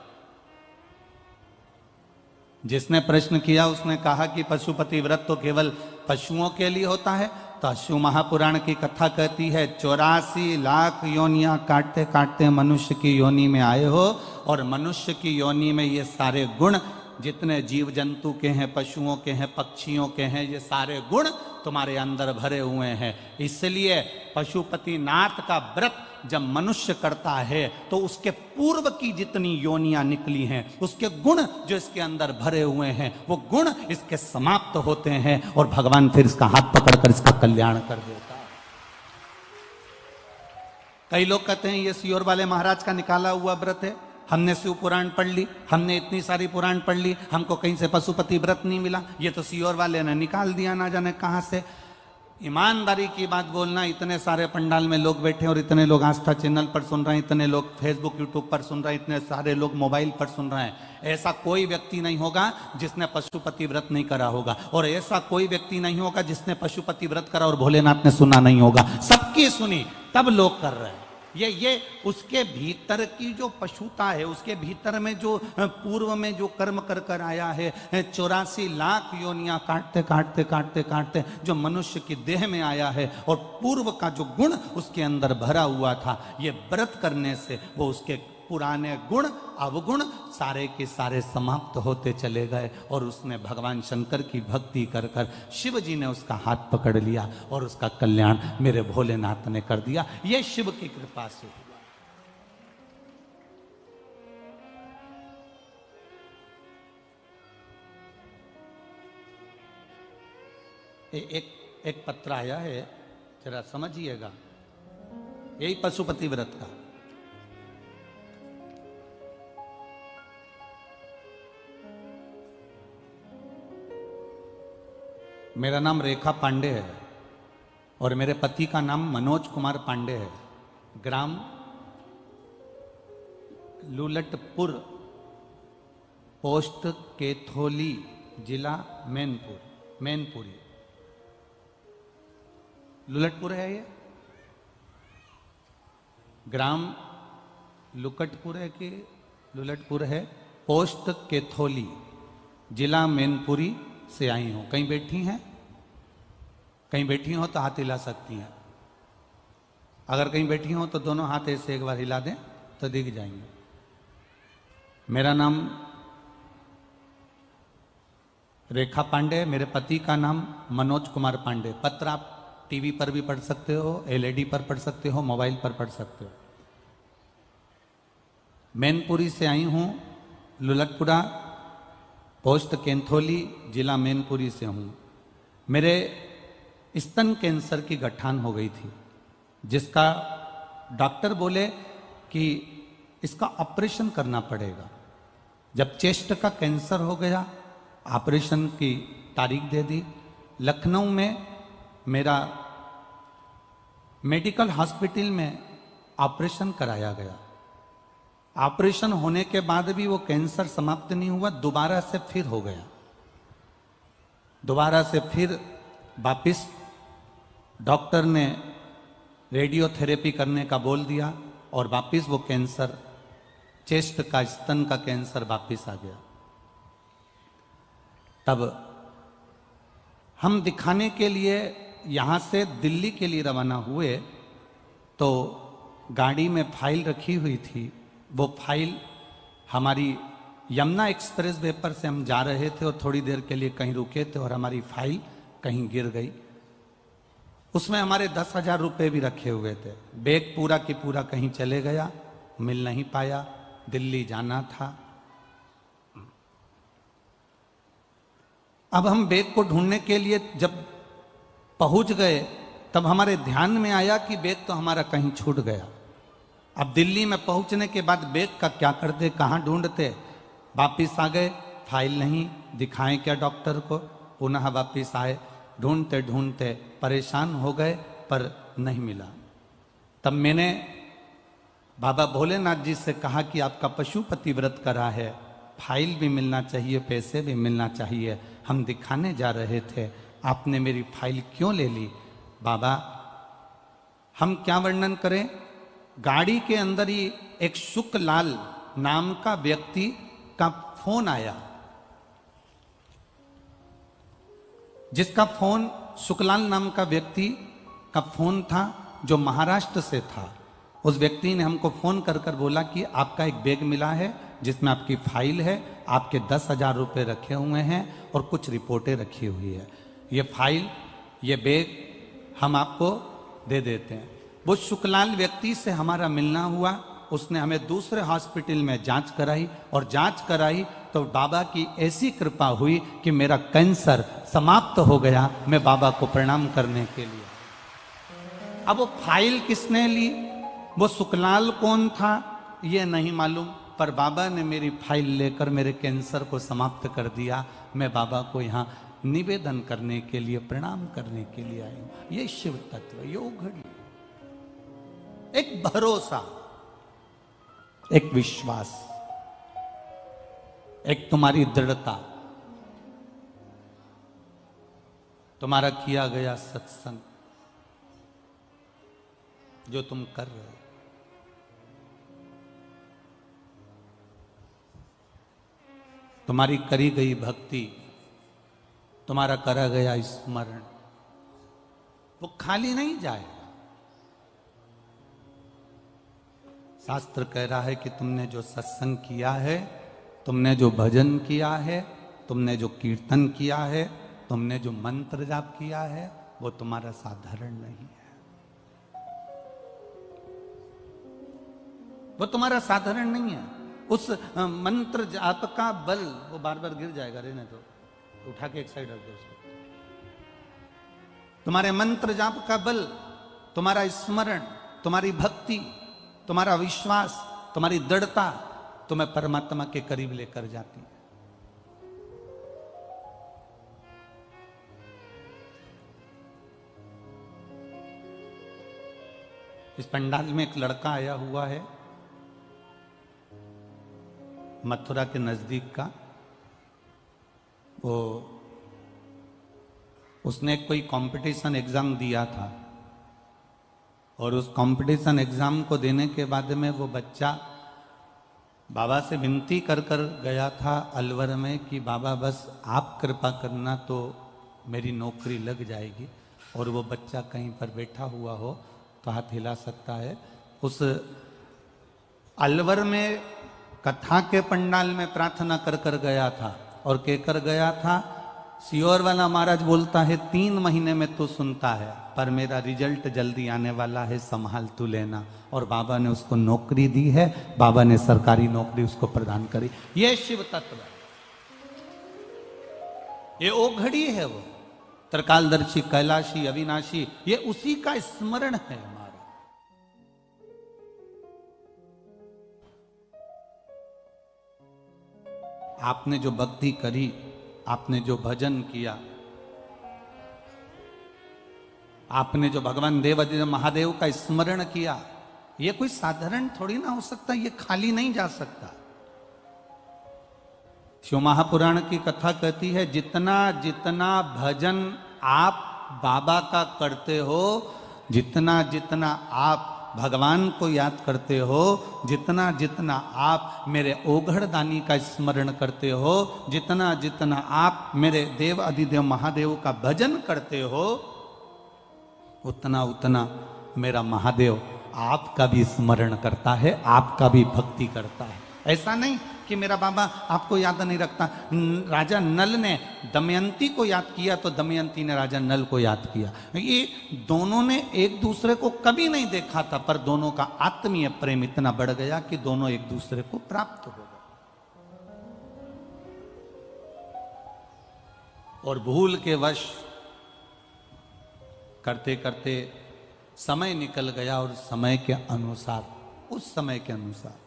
जिसने प्रश्न किया उसने कहा कि पशुपति व्रत तो केवल पशुओं के लिए होता है। तो अश्व महापुराण की कथा कहती है 84 लाख योनियां काटते काटते मनुष्य की योनि में आए हो, और मनुष्य की योनि में ये सारे गुण जितने जीव जंतु के हैं, पशुओं के हैं, पक्षियों के हैं, ये सारे गुण तुम्हारे अंदर भरे हुए हैं। इसलिए पशुपति नाथ का व्रत जब मनुष्य करता है तो उसके पूर्व की जितनी योनियां निकली हैं, उसके गुण जो इसके अंदर भरे हुए हैं, वो गुण इसके समाप्त होते हैं और भगवान फिर इसका हाथ पकड़कर इसका कल्याण कर देता है। कई लोग कहते हैं ये सीहोर वाले महाराज का निकाला हुआ व्रत है, हमने शिव पुराण पढ़ ली, हमने इतनी सारी पुराण पढ़ ली, हमको कहीं से पशुपति व्रत नहीं मिला, ये तो सीहोर वाले ने निकाल दिया ना जाने कहां से। ईमानदारी की बात बोलना, इतने सारे पंडाल में लोग बैठे और इतने लोग आस्था चैनल पर सुन रहे हैं, इतने लोग फेसबुक यूट्यूब पर सुन रहे हैं, इतने सारे लोग मोबाइल पर सुन रहे हैं, ऐसा कोई व्यक्ति नहीं होगा जिसने पशुपति व्रत नहीं करा होगा, और ऐसा कोई व्यक्ति नहीं होगा जिसने पशुपति व्रत करा और भोलेनाथ ने सुना नहीं होगा। सबकी सुनी तब लोग कर रहे हैं। ये उसके भीतर की जो पशुता है, उसके भीतर में जो पूर्व में जो कर्म कर कर आया है, 84 लाख योनियां काटते काटते काटते काटते जो मनुष्य की देह में आया है, और पूर्व का जो गुण उसके अंदर भरा हुआ था, ये व्रत करने से वो उसके पुराने गुण अवगुण सारे के सारे समाप्त होते चले गए, और उसने भगवान शंकर की भक्ति कर कर शिव जी ने उसका हाथ पकड़ लिया और उसका कल्याण मेरे भोलेनाथ ने कर दिया। ये शिव की कृपा से हुआ। एक पत्र आया है, जरा समझिएगा, यही पशुपति व्रत का। मेरा नाम रेखा पांडे है और मेरे पति का नाम मनोज कुमार पांडे है। ग्राम लूलटपुर, पोस्ट केथोली, जिला मैनपुर। मैनपुरी, लुलटपुर है ये, ग्राम लुकटपुर है कि लुलटपुर है, पोस्ट केथोली, जिला मैनपुरी से आई हूं। कहीं बैठी हैं? कहीं बैठी हो तो हाथ हिला सकती हैं। अगर कहीं बैठी हो तो दोनों हाथ ऐसे एक बार हिला दें तो दिख जाएंगे। मेरा नाम रेखा पांडे, मेरे पति का नाम मनोज कुमार पांडे। पत्र आप टीवी पर भी पढ़ सकते हो, एलईडी पर पढ़ सकते हो, मोबाइल पर पढ़ सकते हो। मैनपुरी से आई हूं, लुलटपुरा, पोस्ट केंथोली, जिला मैनपुरी से हूं। मेरे स्तन कैंसर की गठान हो गई थी, जिसका डॉक्टर बोले कि इसका ऑपरेशन करना पड़ेगा। जब चेस्ट का कैंसर हो गया, ऑपरेशन की तारीख दे दी। लखनऊ में मेरा मेडिकल हॉस्पिटल में ऑपरेशन कराया गया। ऑपरेशन होने के बाद भी वो कैंसर समाप्त नहीं हुआ, दोबारा से फिर हो गया। दोबारा से फिर वापिस डॉक्टर ने रेडियोथेरेपी करने का बोल दिया और वापिस वो कैंसर, चेस्ट का, स्तन का कैंसर वापिस आ गया। तब हम दिखाने के लिए यहाँ से दिल्ली के लिए रवाना हुए, तो गाड़ी में फाइल रखी हुई थी। वो फाइल हमारी यमुना एक्सप्रेस वे पर से हम जा रहे थे और थोड़ी देर के लिए कहीं रुके थे और हमारी फाइल कहीं गिर गई। उसमें हमारे 10,000 रुपये भी रखे हुए थे। बैग पूरा की पूरा कहीं चले गया, मिल नहीं पाया, दिल्ली जाना था। अब हम बैग को ढूंढने के लिए जब पहुंच गए, तब हमारे ध्यान में आया कि बैग तो हमारा कहीं छूट गया। अब दिल्ली में पहुंचने के बाद बैग का क्या करते, कहाँ ढूंढते? वापिस आ गए, फाइल नहीं, दिखाएं क्या डॉक्टर को? पुनः वापिस आए, ढूंढते ढूंढते परेशान हो गए, पर नहीं मिला। तब मैंने बाबा भोलेनाथ जी से कहा कि आपका पशुपति व्रत करा है, फाइल भी मिलना चाहिए, पैसे भी मिलना चाहिए, हम दिखाने जा रहे थे, आपने मेरी फाइल क्यों ले ली? बाबा, हम क्या वर्णन करें? गाड़ी के अंदर ही एक शुकलाल नाम का व्यक्ति का फोन आया, जिसका फोन, शुकलाल नाम का व्यक्ति का फोन था, जो महाराष्ट्र से था। उस व्यक्ति ने हमको फोन कर कर बोला कि आपका एक बैग मिला है जिसमें आपकी फाइल है, आपके 10,000 रुपये रखे हुए हैं और कुछ रिपोर्टें रखी हुई है। ये फाइल, ये बैग हम आपको दे देते हैं। वो शुकलाल व्यक्ति से हमारा मिलना हुआ। उसने हमें दूसरे हॉस्पिटल में जांच कराई और जांच कराई तो बाबा की ऐसी कृपा हुई कि मेरा कैंसर समाप्त हो गया। मैं बाबा को प्रणाम करने के लिए। अब वो फाइल किसने ली, वो शुकलाल कौन था, ये नहीं मालूम, पर बाबा ने मेरी फाइल लेकर मेरे कैंसर को समाप्त कर दिया। मैं बाबा को यहाँ निवेदन करने के लिए, प्रणाम करने के लिए आया हूं। ये शिव तत्व, योग घड़ी, एक भरोसा, एक विश्वास, एक तुम्हारी दृढ़ता, तुम्हारा किया गया सत्संग जो तुम कर रहे हो, तुम्हारी करी गई भक्ति, तुम्हारा करा गया स्मरण, वो खाली नहीं जाएगा। शास्त्र कह रहा है कि तुमने जो सत्संग किया है, तुमने जो भजन किया है, तुमने जो कीर्तन किया है, तुमने जो मंत्र जाप किया है, वो तुम्हारा साधारण नहीं है। वो तुम्हारा साधारण नहीं है। उस मंत्र जाप का बल, वो बार बार गिर जाएगा, रहने दो, उठा के एक साइड रख दो उसको। तुम्हारे मंत्र जाप का बल, तुम्हारा स्मरण, तुम्हारी भक्ति, तुम्हारा विश्वास, तुम्हारी दृढ़ता तुम्हें परमात्मा के करीब लेकर जाती है। इस पंडाल में एक लड़का आया हुआ है, मथुरा के नजदीक का। वो उसने कोई कंपटीशन एग्जाम दिया था और उस कंपटीशन एग्जाम को देने के बाद में वो बच्चा बाबा से विनती कर कर गया था अलवर में कि बाबा बस आप कृपा करना तो मेरी नौकरी लग जाएगी। और वो बच्चा कहीं पर बैठा हुआ हो तो हाथ हिला सकता है। उस अलवर में कथा के पंडाल में प्रार्थना कर कर गया था और कहकर गया था, सियोर वाला महाराज बोलता है 3 महीने में तू सुनता है, पर मेरा रिजल्ट जल्दी आने वाला है, संभाल तू लेना। और बाबा ने उसको नौकरी दी है, बाबा ने सरकारी नौकरी उसको प्रदान करी। ये शिव तत्व है, ये ओघड़ी है, वो त्रिकालदर्शी, कैलाशी, अविनाशी, ये उसी का स्मरण है हमारा। आपने जो भक्ति करी, आपने जो भजन किया, आपने जो भगवान देवाधिदेव महादेव का स्मरण किया, ये कोई साधारण थोड़ी ना हो सकता, ये खाली नहीं जा सकता। शिव महापुराण की कथा कहती है, जितना जितना भजन आप बाबा का करते हो, जितना जितना आप भगवान को याद करते हो, जितना जितना आप मेरे ओघड़दानी का स्मरण करते हो, जितना जितना आप मेरे देव अधिदेव महादेव का भजन करते हो, उतना उतना मेरा महादेव आपका भी स्मरण करता है, आपका भी भक्ति करता है। ऐसा नहीं कि मेरा बाबा आपको याद नहीं रखता। राजा नल ने दमयंती को याद किया तो दमयंती ने राजा नल को याद किया। ये दोनों ने एक दूसरे को कभी नहीं देखा था, पर दोनों का आत्मीय प्रेम इतना बढ़ गया कि दोनों एक दूसरे को प्राप्त हो गए। और भूल के वश करते करते समय निकल गया और समय के अनुसार, उस समय के अनुसार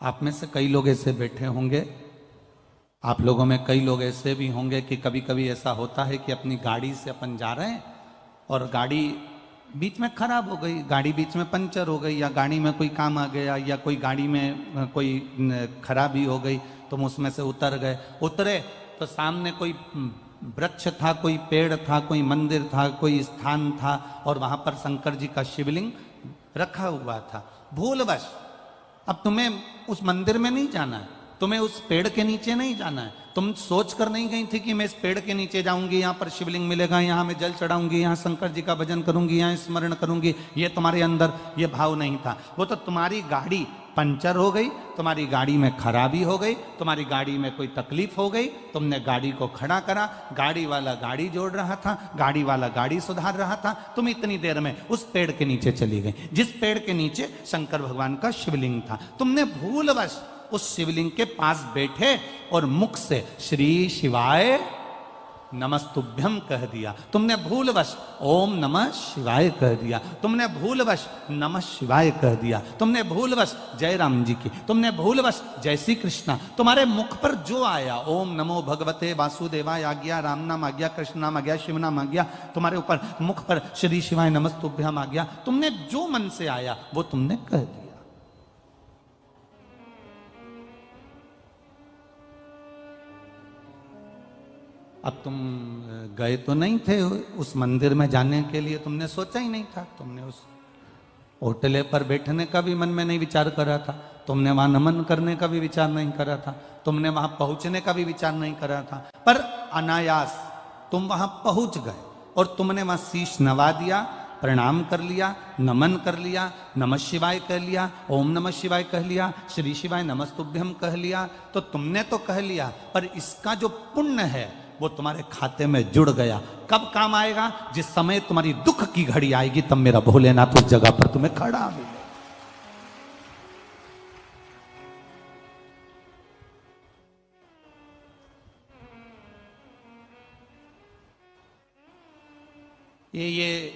आप में से कई लोग ऐसे बैठे होंगे, आप लोगों में कई लोग ऐसे भी होंगे कि कभी कभी ऐसा होता है कि अपनी गाड़ी से अपन जा रहे हैं और गाड़ी बीच में खराब हो गई, गाड़ी बीच में पंचर हो गई, या गाड़ी में कोई काम आ गया, या कोई गाड़ी में कोई खराबी हो गई, तुम उसमें से उतरे तो सामने कोई वृक्ष था, कोई पेड़ था, कोई मंदिर था, कोई स्थान था और वहां पर शंकर जी का शिवलिंग रखा हुआ था। भूलवश अब तुम्हें उस मंदिर में नहीं जाना है, तुम्हें उस पेड़ के नीचे नहीं जाना है, तुम सोच कर नहीं गई थी कि मैं इस पेड़ के नीचे जाऊंगी, यहाँ पर शिवलिंग मिलेगा, यहाँ मैं जल चढ़ाऊंगी, यहाँ शंकर जी का भजन करूंगी, यहाँ स्मरण करूंगी। ये तुम्हारे अंदर ये भाव नहीं था। वो तो तुम्हारी गाड़ी पंचर हो गई, तुम्हारी गाड़ी में खराबी हो गई, तुम्हारी गाड़ी में कोई तकलीफ हो गई, तुमने गाड़ी को खड़ा करा, गाड़ी वाला गाड़ी जोड़ रहा था, गाड़ी वाला गाड़ी सुधार रहा था, तुम इतनी देर में उस पेड़ के नीचे चली गई जिस पेड़ के नीचे शंकर भगवान का शिवलिंग था। तुमने भूलवश उस शिवलिंग के पास बैठे और मुख से श्री शिवाय नमस्तुभ्यम कह दिया, तुमने भूलवश ओम नमः शिवाय कह दिया, तुमने भूलवश नमः शिवाय कह दिया, तुमने भूलवश जय राम जी की, तुमने भूलवश जय श्री कृष्णा, तुम्हारे मुख पर जो आया, ओम नमो भगवते वासुदेवाय आ गया, राम नाम आ गया, कृष्ण नाम आ गया, शिव नाम आ गया, तुम्हारे ऊपर मुख पर श्री शिवाय नमस्तुभ्यम आ गया, तुमने जो मन से आया वो तुमने कह दिया। अब तुम गए तो नहीं थे उस मंदिर में जाने के लिए, तुमने सोचा ही नहीं था, तुमने उस होटले पर बैठने का भी मन में नहीं विचार करा था, तुमने वहां नमन करने का भी विचार नहीं करा था, तुमने वहां पहुंचने का भी विचार नहीं करा था, पर अनायास तुम वहां पहुंच गए और तुमने वहां शीश नवा दिया, प्रणाम कर लिया, नमन कर लिया, नमः शिवाय कह लिया, ओम नमः शिवाय कह लिया, श्री शिवाय नमस्तुभ्यम कह लिया। तो तुमने तो कह लिया, पर इसका जो पुण्य है वो तुम्हारे खाते में जुड़ गया। कब काम आएगा? जिस समय तुम्हारी दुख की घड़ी आएगी, तब मेरा भोलेनाथ उस जगह पर तुम्हें खड़ा मिलेगा। ये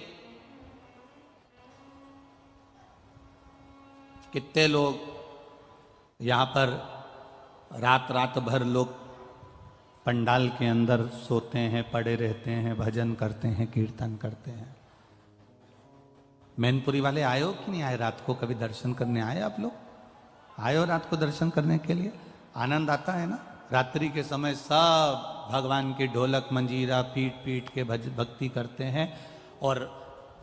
कितने लोग यहां पर रात भर लोग पंडाल के अंदर सोते हैं, पड़े रहते हैं, भजन करते हैं, कीर्तन करते हैं। मैनपुरी वाले आए हो कि नहीं आए? रात को कभी दर्शन करने आए आप लोग? आए हो रात को दर्शन करने के लिए? आनंद आता है ना। रात्रि के समय सब भगवान की ढोलक मंजीरा पीट पीट के भक्ति करते हैं। और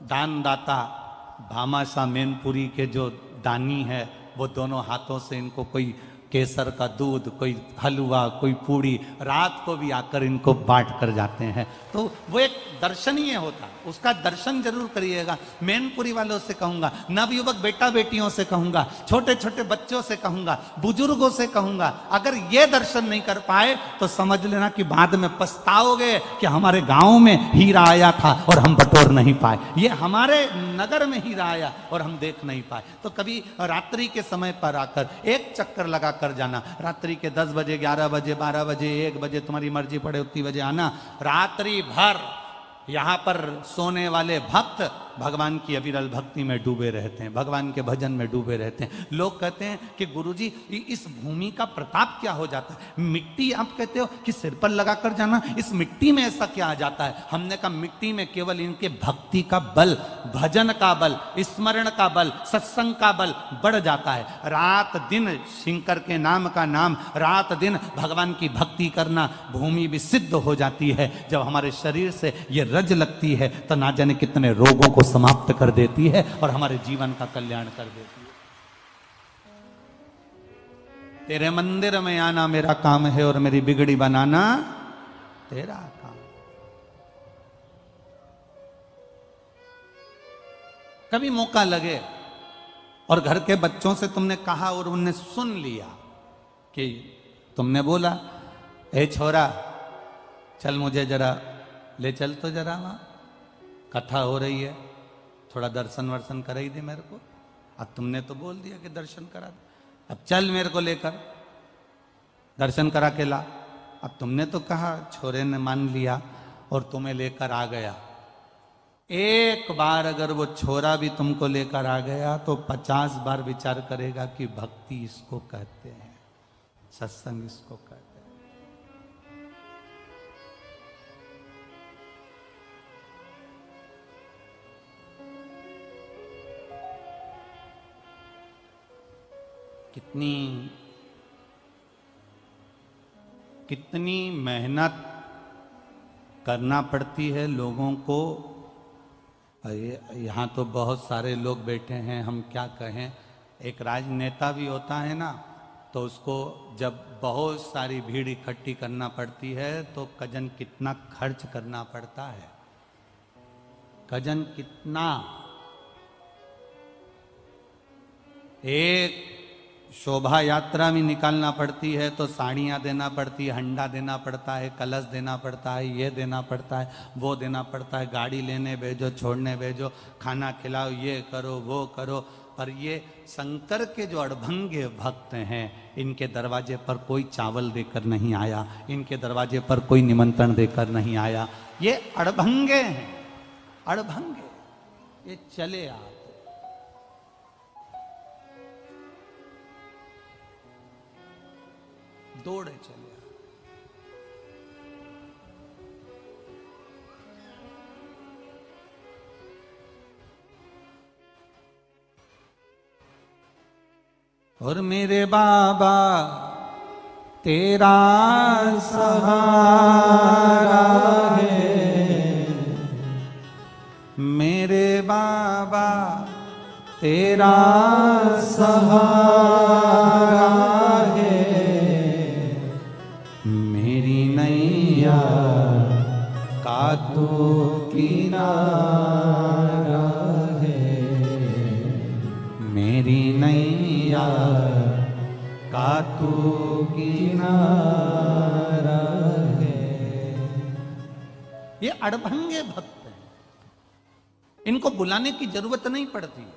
दानदाता भामाशाह मैनपुरी के जो दानी है वो दोनों हाथों से इनको कोई केसर का दूध, कोई हलवा, कोई पूड़ी रात को भी आकर इनको बांट कर जाते हैं। तो वो एक दर्शनीय होता है, उसका दर्शन जरूर करिएगा। मैनपुरी वालों से कहूंगा, नवयुवक बेटा बेटियों से कहूंगा, छोटे छोटे बच्चों से कहूंगा, बुजुर्गों से कहूंगा, अगर ये दर्शन नहीं कर पाए तो समझ लेना कि बाद में पछताओगे कि हमारे गांव में हीरा आया था और हम बटोर नहीं पाए, ये हमारे नगर में हीरा आया और हम देख नहीं पाए। तो कभी रात्रि के समय पर आकर एक चक्कर लगा कर जाना। रात्रि के 10 बजे, 11 बजे, 12 बजे, 1 बजे, तुम्हारी मर्जी पड़े उतनी बजे आना। रात्रि भर यहां पर सोने वाले भक्त भगवान की अविरल भक्ति में डूबे रहते हैं, भगवान के भजन में डूबे रहते हैं। लोग कहते हैं कि गुरुजी इस भूमि का प्रताप क्या हो जाता है? मिट्टी आप कहते हो कि सिर पर लगा कर जाना, इस मिट्टी में ऐसा क्या आ जाता है? हमने कहा मिट्टी में केवल इनके भक्ति का बल, भजन का बल, स्मरण का बल, सत्संग का बल बढ़ जाता है। रात दिन शंकर के नाम का नाम, रात दिन भगवान की भक्ति करना, भूमि भी सिद्ध हो जाती है। जब हमारे शरीर से ये रज लगती है तो ना जाने कितने रोगों को समाप्त कर देती है और हमारे जीवन का कल्याण कर देती है। तेरे मंदिर में आना मेरा काम है और मेरी बिगड़ी बनाना तेरा काम। कभी मौका लगे और घर के बच्चों से तुमने कहा और उनने सुन लिया कि तुमने बोला, ए छोरा चल मुझे जरा ले चल, तो जरा वहां कथा हो रही है, थोड़ा दर्शन वर्शन करा ही दे मेरे को। अब तुमने तो बोल दिया कि दर्शन करा दे, अब चल मेरे को लेकर दर्शन करा के ला। अब तुमने तो कहा, छोरे ने मान लिया और तुम्हें लेकर आ गया। एक बार अगर वो छोरा भी तुमको लेकर आ गया तो 50 बार विचार करेगा कि भक्ति इसको कहते हैं, सत्संग इसको कहते हैं। कितनी मेहनत करना पड़ती है लोगों को। यहाँ तो बहुत सारे लोग बैठे हैं, हम क्या कहें। एक राजनेता भी होता है ना, तो उसको जब बहुत सारी भीड़ इकट्ठी करना पड़ती है तो कजन कितना खर्च करना पड़ता है, कजन कितना। एक शोभा यात्रा में निकालना पड़ती है तो साड़ियाँ देना पड़ती है, हंडा देना पड़ता है, कलश देना पड़ता है, ये देना पड़ता है, वो देना पड़ता है, गाड़ी लेने भेजो, छोड़ने भेजो, खाना खिलाओ, ये करो वो करो। पर ये शंकर के जो अड़भंगे भक्त हैं, इनके दरवाजे पर कोई चावल देकर नहीं आया, इनके दरवाजे पर कोई निमंत्रण देकर नहीं आया। ये अड़भंगे हैं, अड़भंगे। ये चले आप दौड़े चले। और मेरे बाबा तेरा सहारा है, मेरे बाबा तेरा सहारा है, मेरी नैया का तू किनारा है, मेरी नैया का तू किनारा है। ये अड़भंगे भक्त हैं, इनको बुलाने की जरूरत नहीं पड़ती है,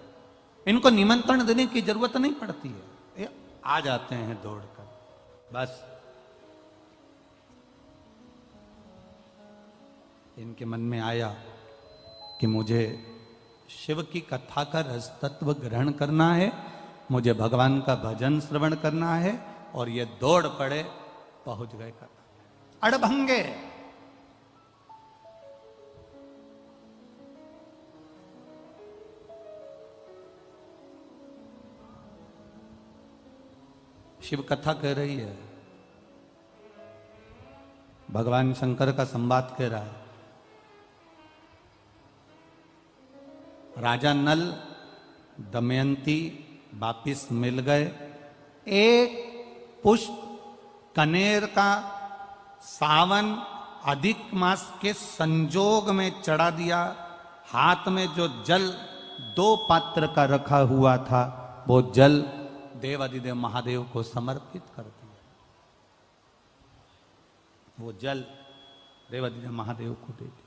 इनको निमंत्रण देने की जरूरत नहीं पड़ती है, ये आ जाते हैं दौड़कर। बस इनके मन में आया कि मुझे शिव की कथा का रस तत्व ग्रहण करना है, मुझे भगवान का भजन श्रवण करना है, और ये दौड़ पड़े, पहुंच गए कथा। अड़भंगे। शिव कथा कह रही है, भगवान शंकर का संवाद कह रहा है। राजा नल दमयंती वापिस मिल गए। एक पुष्प कनेर का सावन अधिक मास के संजोग में चढ़ा दिया। हाथ में जो जल 2 पात्र का रखा हुआ था, वो जल देवाधिदेव महादेव को समर्पित कर दिया। वो जल देवाधिदेव महादेव को दे दिया।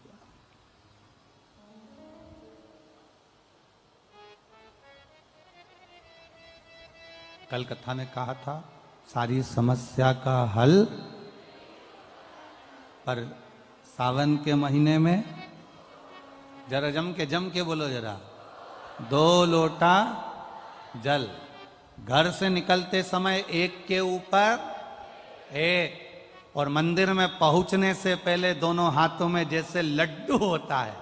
कल कथा में कहा था सारी समस्या का हल, पर सावन के महीने में जरा जम के बोलो जरा, 2 लोटा जल। घर से निकलते समय एक के ऊपर एक, और मंदिर में पहुंचने से पहले दोनों हाथों में जैसे लड्डू होता है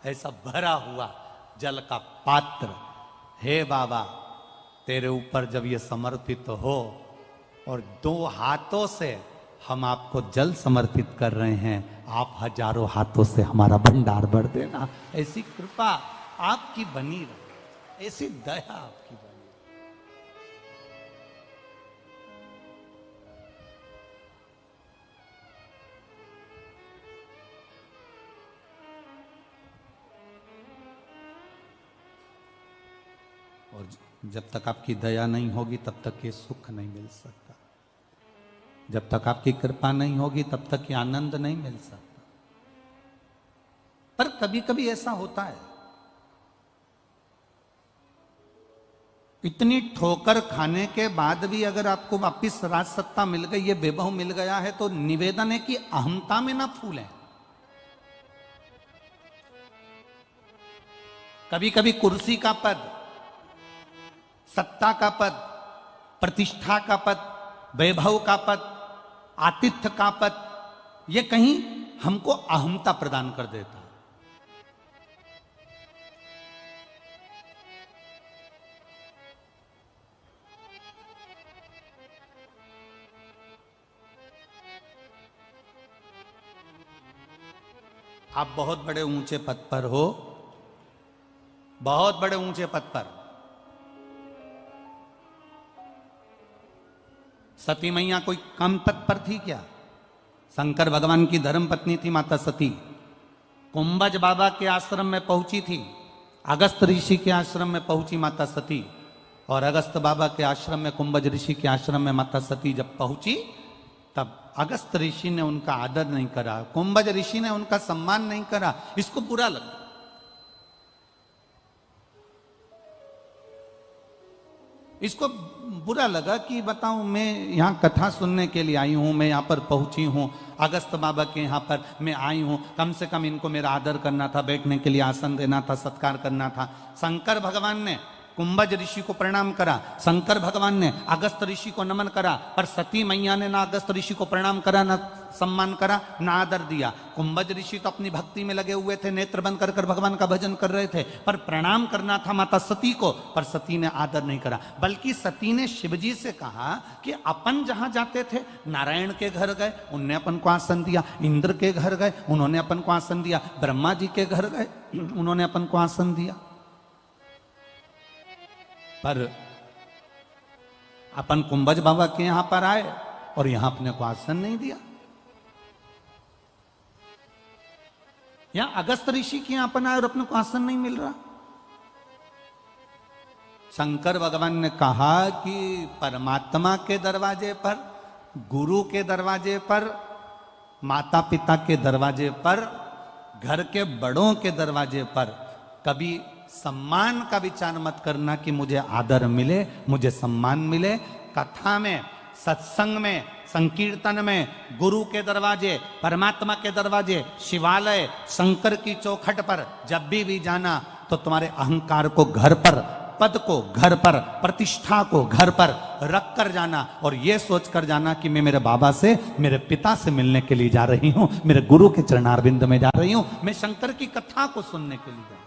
ऐसा भरा हुआ जल का पात्र। हे बाबा, तेरे ऊपर जब ये समर्पित हो और 2 हाथों से हम आपको जल समर्पित कर रहे हैं, आप हजारों हाथों से हमारा भंडार भर देना। ऐसी कृपा आपकी बनी रहे, ऐसी दया आपकी बनी। और जब तक आपकी दया नहीं होगी तब तक ये सुख नहीं मिल सकता। जब तक आपकी कृपा नहीं होगी तब तक ये आनंद नहीं मिल सकता। पर कभी कभी ऐसा होता है, इतनी ठोकर खाने के बाद भी अगर आपको वापिस राज सत्ता मिल गई, ये वैभव मिल गया है, तो निवेदन है कि अहमता में ना फूलें। कभी कभी कुर्सी का पद, सत्ता का पद, प्रतिष्ठा का पद, वैभव का पद, आतिथ्य का पद, ये कहीं हमको अहमता प्रदान कर देता है। आप बहुत बड़े ऊंचे पद पर हो, बहुत बड़े ऊंचे पद पर, सती मैया कोई कम पद पर थी क्या? शंकर भगवान की धर्म पत्नी थी माता सती। कुंभज बाबा के आश्रम में पहुंची थी, अगस्त ऋषि के आश्रम में पहुंची माता सती, और अगस्त बाबा के आश्रम में, कुंभज ऋषि के आश्रम में माता सती जब पहुंची, तब अगस्त ऋषि ने उनका आदर नहीं करा, कुंभज ऋषि ने उनका सम्मान नहीं करा। इसको बुरा लगा। इसको बुरा लगा कि बताऊं, मैं यहां कथा सुनने के लिए आई हूं, मैं यहां पर पहुंची हूं, अगस्त बाबा के यहां पर मैं आई हूं, कम से कम इनको मेरा आदर करना था, बैठने के लिए आसन देना था, सत्कार करना था। शंकर भगवान ने कुंभज ऋषि को प्रणाम करा, शंकर भगवान ने अगस्त ऋषि को नमन करा, पर सती मैया ने ना अगस्त ऋषि को प्रणाम करा, ना सम्मान करा, ना आदर दिया। कुंभज ऋषि तो अपनी भक्ति में लगे हुए थे, नेत्र बंद कर भगवान का भजन कर रहे थे, पर प्रणाम करना था माता सती को, पर सती ने आदर नहीं करा। बल्कि सती ने शिवजी से कहा कि अपन जहां जाते थे, नारायण के घर गए, उनने अपन को आसन दिया, इंद्र के घर गए, उन्होंने अपन को आसन दिया, ब्रह्मा जी के घर गए, उन्होंने अपन को आसन दिया, पर अपन कुंभज बाबा के यहां पर आए और यहां अपने को आसन नहीं दिया। यहां अगस्त ऋषि के यहां अपन आए और अपने को आसन नहीं मिल रहा। शंकर भगवान ने कहा कि परमात्मा के दरवाजे पर, गुरु के दरवाजे पर, माता पिता के दरवाजे पर, घर के बड़ों के दरवाजे पर कभी सम्मान का विचार मत करना कि मुझे आदर मिले, मुझे सम्मान मिले। कथा में, सत्संग में, संकीर्तन में, गुरु के दरवाजे, परमात्मा के दरवाजे, शिवालय, शंकर की चौखट पर जब भी जाना तो तुम्हारे अहंकार को घर पर, पद को घर पर, प्रतिष्ठा को घर पर रख कर जाना, और ये सोच कर जाना कि मैं मेरे बाबा से, मेरे पिता से मिलने के लिए जा रही हूं, मेरे गुरु के चरणारविंद में जा रही हूं, मैं शंकर की कथा को सुनने के लिए जा रही हूं।